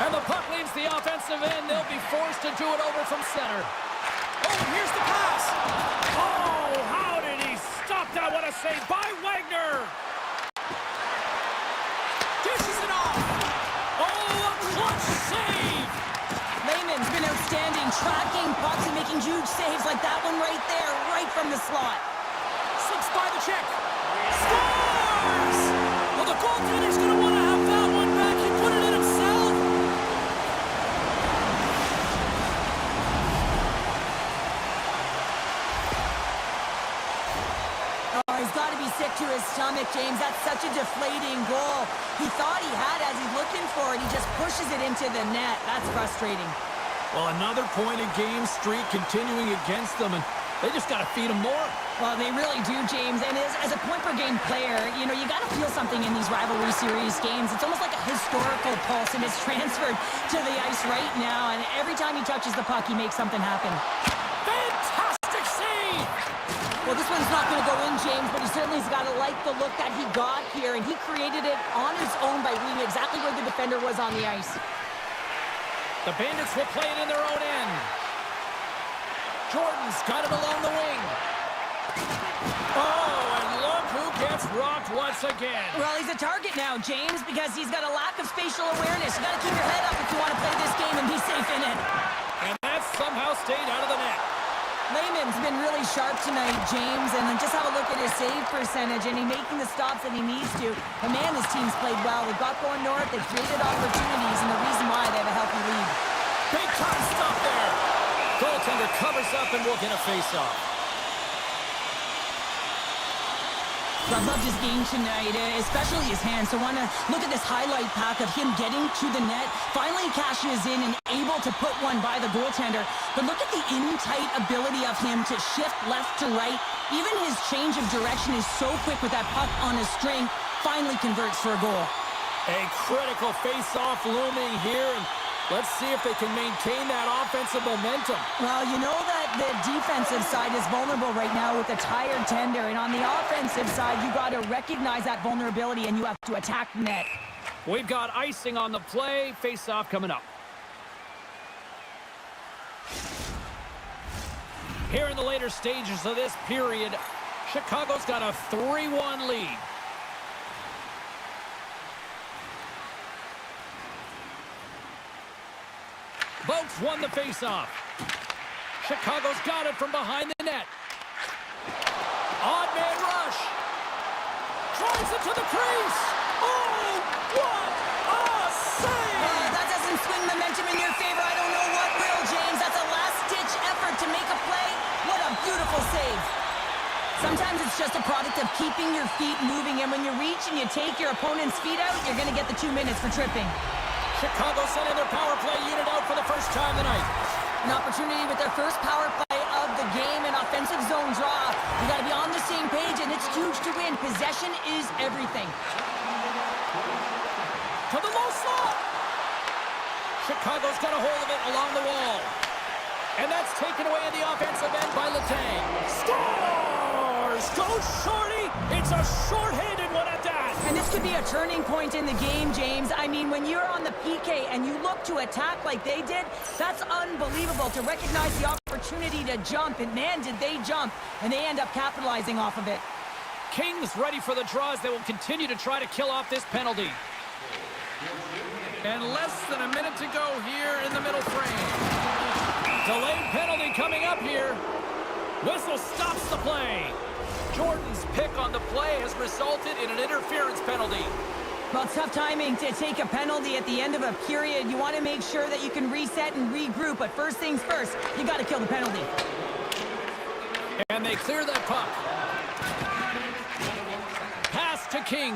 And the puck leaves the offensive end. They'll be forced to do it over from center. Oh, and here's the pass. Oh, how did he stop that? What a save by Wagner. Dishes it off. Oh, a clutch save. Lehman's been outstanding, tracking pucks and making huge saves like that one right there, right from the slot. Slips by the check. Scores! Well, the goaltender's going to want to have that one back. He put it in himself. Oh, he's got to be sick to his stomach, James. That's such a deflating goal. He thought he had as he's looking for it. He just pushes it into the net. That's frustrating. Well, another point-a-game streak continuing against them, and they just got to feed him more. Well, they really do, James. And as a point-per-game player, you know, you got to feel something in these rivalry series games. It's almost like a historical pulse, and it's transferred to the ice right now. And every time he touches the puck, he makes something happen. Fantastic save! Well, this one's not going to go in, James, but he certainly's got to like the look that he got here, and he created it on his own by reading exactly where the defender was on the ice. The Bandits will play it in their own end. Jordan's got it along the wing. Oh, and look who gets rocked once again. Well, he's a target now, James, because he's got a lack of spatial awareness. You got to keep your head up if you want to play this game and be safe in it. And that somehow stayed out of the net. Lehman's been really sharp tonight, James, and just have a look at his save percentage, and he's making the stops that he needs to. And man, this team's played well. They've got going north, they've created opportunities, and the reason why they have a healthy lead. Big time stop there. Goaltender covers up and will get a face-off. I've loved his game tonight, especially his hands. So I want to look at this highlight pack of him getting to the net, finally cashes in and able to put one by the goaltender. But look at the in-tight ability of him to shift left to right. Even his change of direction is so quick with that puck on his string, finally converts for a goal. A critical face-off looming here, and let's see if they can maintain that offensive momentum. Well, you know that the defensive side is vulnerable right now with a tired tender, and on the offensive side, you got to recognize that vulnerability and you have to attack the net. We've got icing on the play. Face-off coming up. Here in the later stages of this period, Chicago's got a 3-1 lead. Boats won the face-off. Chicago's got it from behind the net. Odd man rush. Drives it to the crease. Oh, what a save! That doesn't swing momentum in your favor. I don't know what will, James. That's a last-ditch effort to make a play. What a beautiful save. Sometimes it's just a product of keeping your feet moving, and when you reach and you take your opponent's feet out, you're going to get the 2 minutes for tripping. Chicago sending their power play unit out for the first time tonight. An opportunity with their first power play of the game, an offensive zone draw. We got to be on the same page, and it's huge to win. Possession is everything. To the low slot. Chicago's got a hold of it along the wall. And that's taken away in the offensive end by Letang. Scores! Go Shorty! It's a short-handed one at that. And this could be a turning point in the game, James. I mean, when you're on the PK and you look to attack like they did, that's unbelievable to recognize the opportunity to jump. And man, did they jump. And they end up capitalizing off of it. Kings ready for the draws. They will continue to try to kill off this penalty. And less than a minute to go here in the middle frame. Delayed penalty coming up here. Whistle stops the play. Jordan's pick on the play has resulted in an interference penalty. Well, it's tough timing to take a penalty at the end of a period. You want to make sure that you can reset and regroup, but first things first, you got to kill the penalty. And they clear that puck. Pass to King.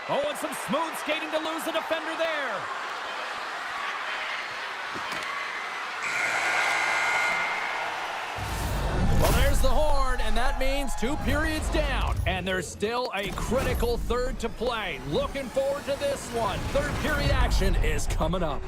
Oh, and some smooth skating to lose the defender there. Well, there's the horn, and that means 2 periods down. And there's still a critical third to play. Looking forward to this one. Third period action is coming up.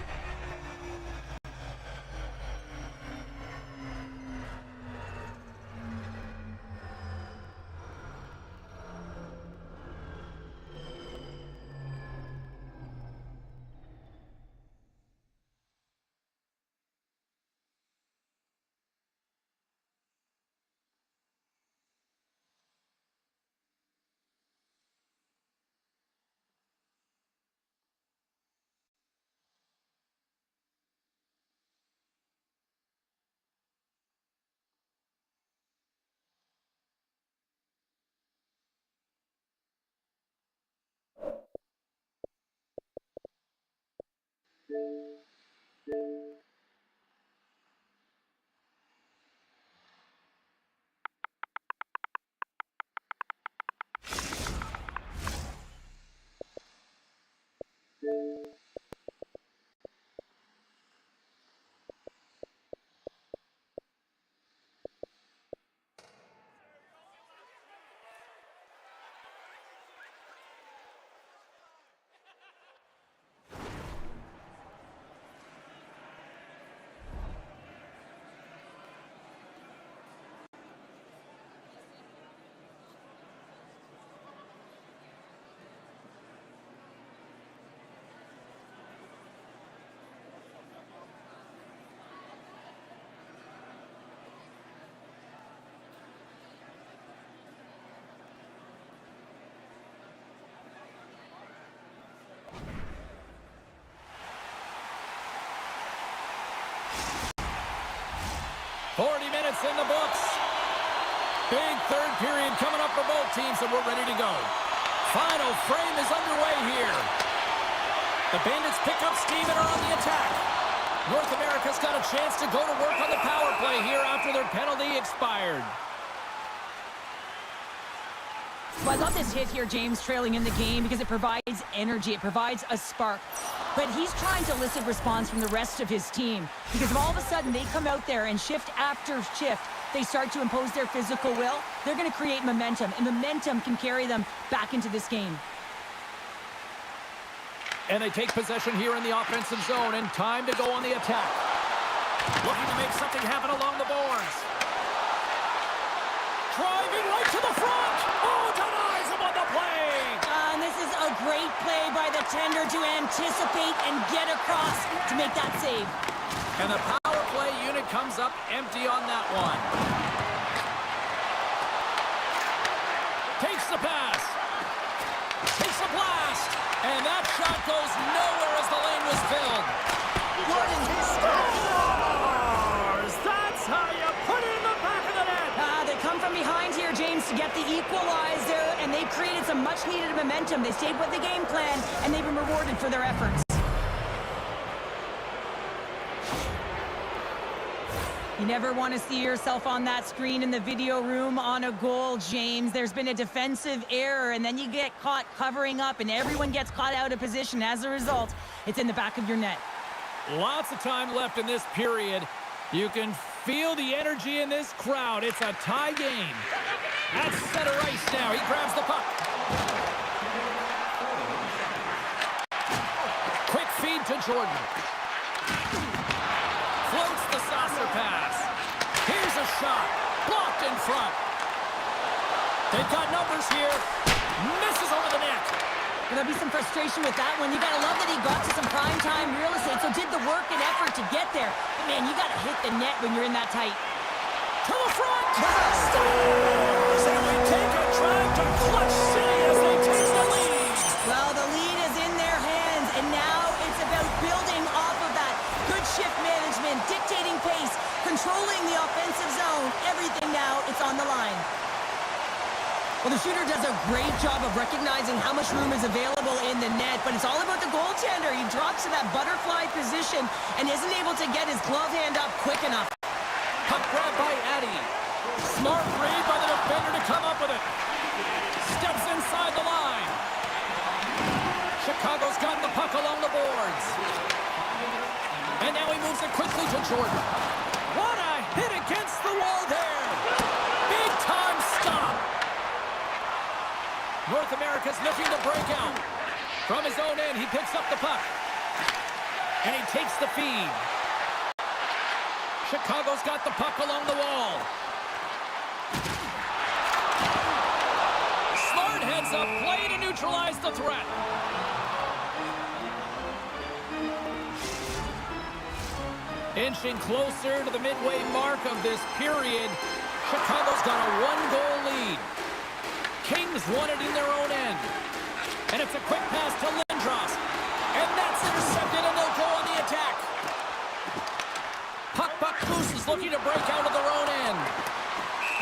Minutes in the books. Big third period coming up for both teams, and we're ready to go. Final frame is underway here. The Bandits pick up steam and are on the attack. North America's got a chance to go to work on the power play here after their penalty expired. Well, I love this hit here, James, trailing in the game, because it provides energy. It provides a spark. But he's trying to elicit response from the rest of his team, because if all of a sudden they come out there and shift after shift, they start to impose their physical will, they're going to create momentum, and momentum can carry them back into this game. And they take possession here in the offensive zone, and time to go on the attack. Looking to make something happen along the boards. Driving right to the front. Oh, denies him on the play. And this is a great play by the tender to anticipate and get across to make that save. And the power play unit comes up empty on that one. Takes the pass. Takes a blast. And that shot goes nowhere as the lane was filled. Jordan scores! That's how you put it in the back of the net. They come from behind here, James. some much-needed momentum. They stayed with the game plan, and they've been rewarded for their efforts. You never want to see yourself on that screen in the video room on a goal, James. There's been a defensive error, and then you get caught covering up, and everyone gets caught out of position. As a result, it's in the back of your net. Lots of time left in this period. You can feel the energy in this crowd. It's a tie game. At center ice now. He grabs the puck. Quick feed to Jordan. Floats the saucer pass. Here's a shot. Blocked in front. They've got numbers here. Misses over the net. There'll be some frustration with that one. You gotta love that he got to some primetime real estate, so did the work and effort to get there. But man, you gotta hit the net when you're in that tight. To the front. Stars. And we take a drive to Clutch City as they take the lead. Well, the lead is in their hands, and now it's about building off of that. Good shift management, dictating pace, controlling the offensive zone. Everything now, it's on the line. Well, the shooter does a great job of recognizing how much room is available in the net, but it's all about the goaltender. He drops to that butterfly position and isn't able to get his glove hand up quick enough. Puck grab by Addy. Smart read by the defender to come up with it. Steps inside the line. Chicago's got the puck along the boards. And now he moves it quickly to Jordan. What a hit against the wall there. Big time stop. North America's looking to break out. From his own end, he picks up the puck. And he takes the feed. Chicago's got the puck along the wall. Smart heads up play to neutralize the threat. Inching closer to the midway mark of this period. Chicago's got a one-goal lead. Kings won it in their own end. And it's a quick pass to Lindros. And that's intercepted, and they'll go on the attack. Puck Moose is looking to break out of their own end.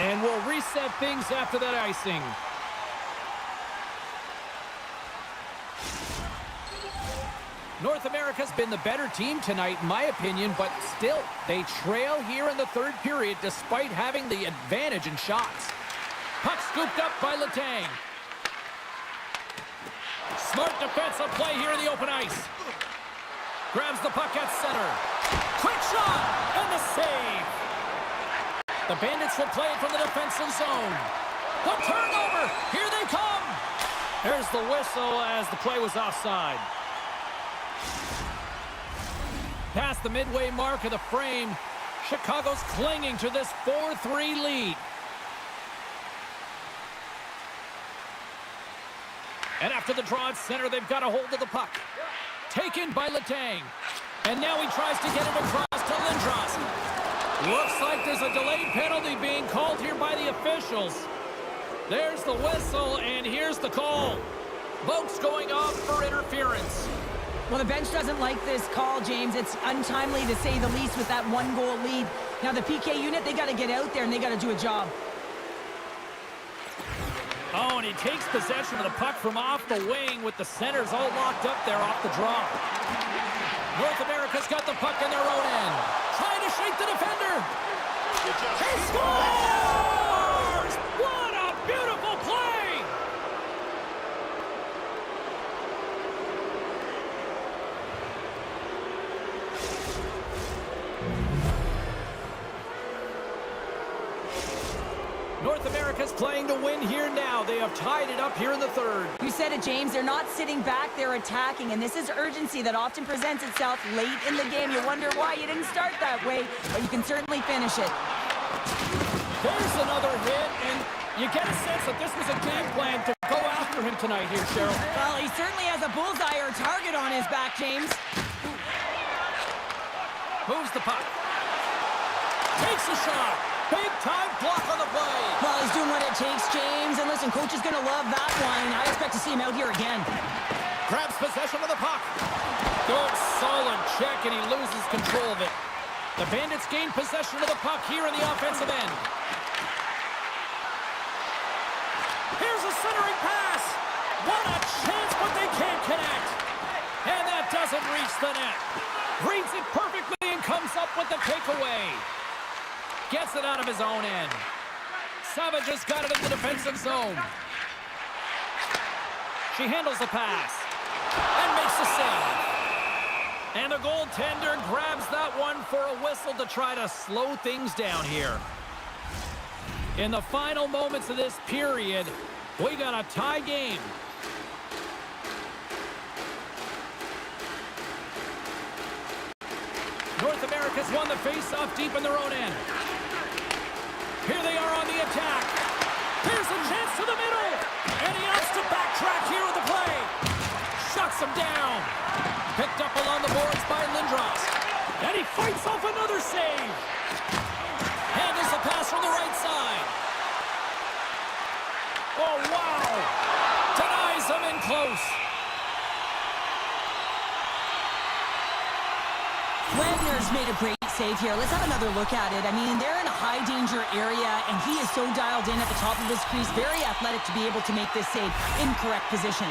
And we'll reset things after that icing. North America's been the better team tonight, in my opinion, but still, they trail here in the third period despite having the advantage in shots. Puck scooped up by Letang. Smart defensive play here in the open ice. Grabs the puck at center. Quick shot! And the save! The Bandits will play it from the defensive zone. The turnover! Here they come! There's the whistle as the play was offside. Past the midway mark of the frame, Chicago's clinging to this 4-3 lead. And after the draw at center, they've got a hold of the puck. Taken by Letang. And now he tries to get it across to Lindros. Looks like there's a delayed penalty being called here by the officials. There's the whistle, and here's the call. Boats going off for interference. Well, the bench doesn't like this call, James. It's untimely to say the least with that one-goal lead. Now, the PK unit, they got to get out there, and they got to do a job. Oh, and he takes possession of the puck from off the wing with the centers all locked up there off the draw. North America's got the puck in their own end. Trying to shake the defender. He scores! What a beautiful play! North America's playing to win here now. They have tied it up here in the third. You said it, James. They're not sitting back. They're attacking. And this is urgency that often presents itself late in the game. You wonder why you didn't start that way, but you can certainly finish it. There's another hit, and you get a sense that this was a game plan to go after him tonight here, Cheryl. Well, he certainly has a bullseye or a target on his back, James. Moves the puck. Takes a shot. Big-time block on the play. Well, he's doing what it takes, James. And listen, coach is going to love that one. I expect to see him out here again. Grabs possession of the puck. Good, solid check, and he loses control of it. The Bandits gain possession of the puck here in the offensive end. Here's a centering pass. What a chance, but they can't connect. And that doesn't reach the net. Reads it perfectly and comes up with the takeaway. Gets it out of his own end. Savage has got it in the defensive zone. She handles the pass and makes the save. And the goaltender grabs that one for a whistle to try to slow things down here. In the final moments of this period, we got a tie game. North America's won the face-off deep in their own end. Here they are on the attack. Here's a chance to the middle. And he opts to backtrack here with the play. Shuts him down. Picked up along the boards by Lindros. And he fights off another save. Handles the pass from the right side. Oh, wow. Denies him in close. Wagner's made a great save here. Let's have another look at it. I mean, they're in a high-danger area, and he is so dialed in at the top of his crease. Very athletic to be able to make this save in correct position.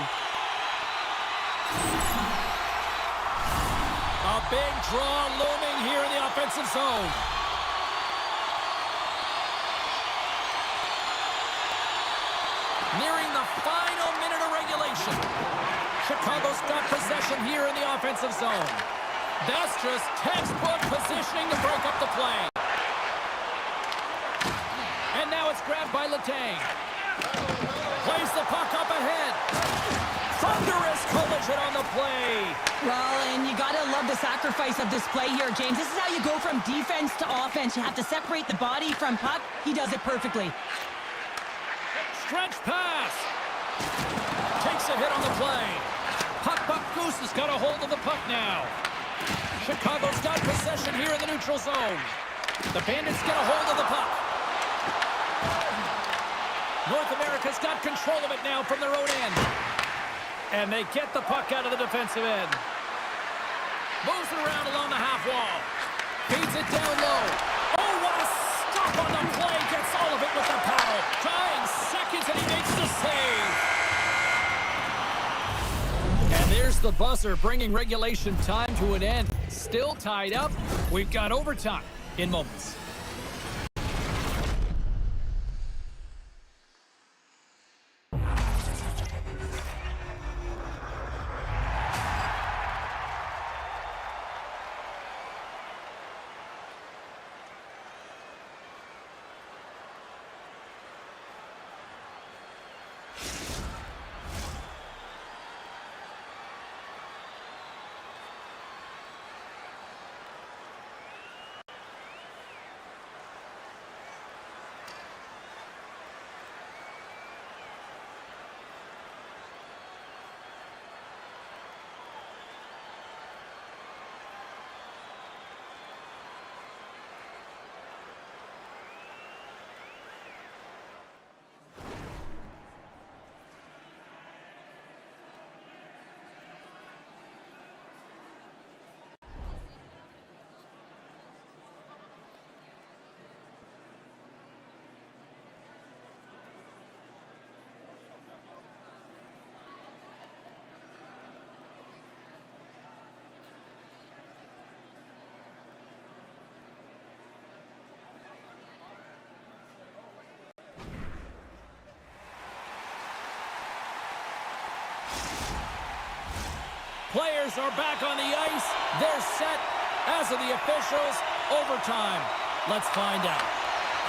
A big draw looming here in the offensive zone. Nearing the final minute of regulation. Chicago's got possession here in the offensive zone. That's just textbook positioning to break up the play. And now it's grabbed by Letang. Plays the puck up ahead. Thunderous collision on the play. Well, and you got to love the sacrifice of this play here, James. This is how you go from defense to offense. You have to separate the body from puck. He does it perfectly. Stretch pass. Takes a hit on the play. Puck Goose has got a hold of the puck now. Chicago's got possession here in the neutral zone. The Bandits get a hold of the puck. North America's got control of it now from their own end. And they get the puck out of the defensive end. Moves it around along the half wall. Feeds it down low. Oh, what a stop on the play. Gets all of it with the paddle. Dying seconds and he makes the save. And there's the buzzer, bringing regulation time to an end. Still tied up. We've got overtime in moments. Players are back on the ice. They're set, as are the officials. Overtime. Let's find out.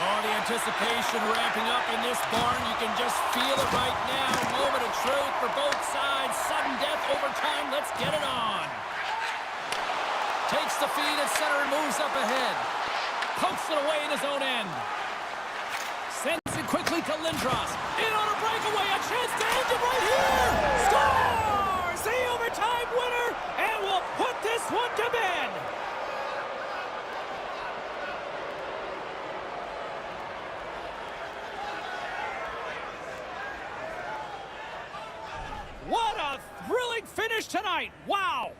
Oh, the anticipation ramping up in this barn. You can just feel it right now. Moment of truth for both sides. Sudden death, overtime. Let's get it on. Takes the feed at center and moves up ahead. Pokes it away in his own end. Sends it quickly to Lindros. In on a breakaway. A chance to end it right here. Scores! The overtime winner. And we'll put this one to bed. What a thrilling finish tonight. Wow.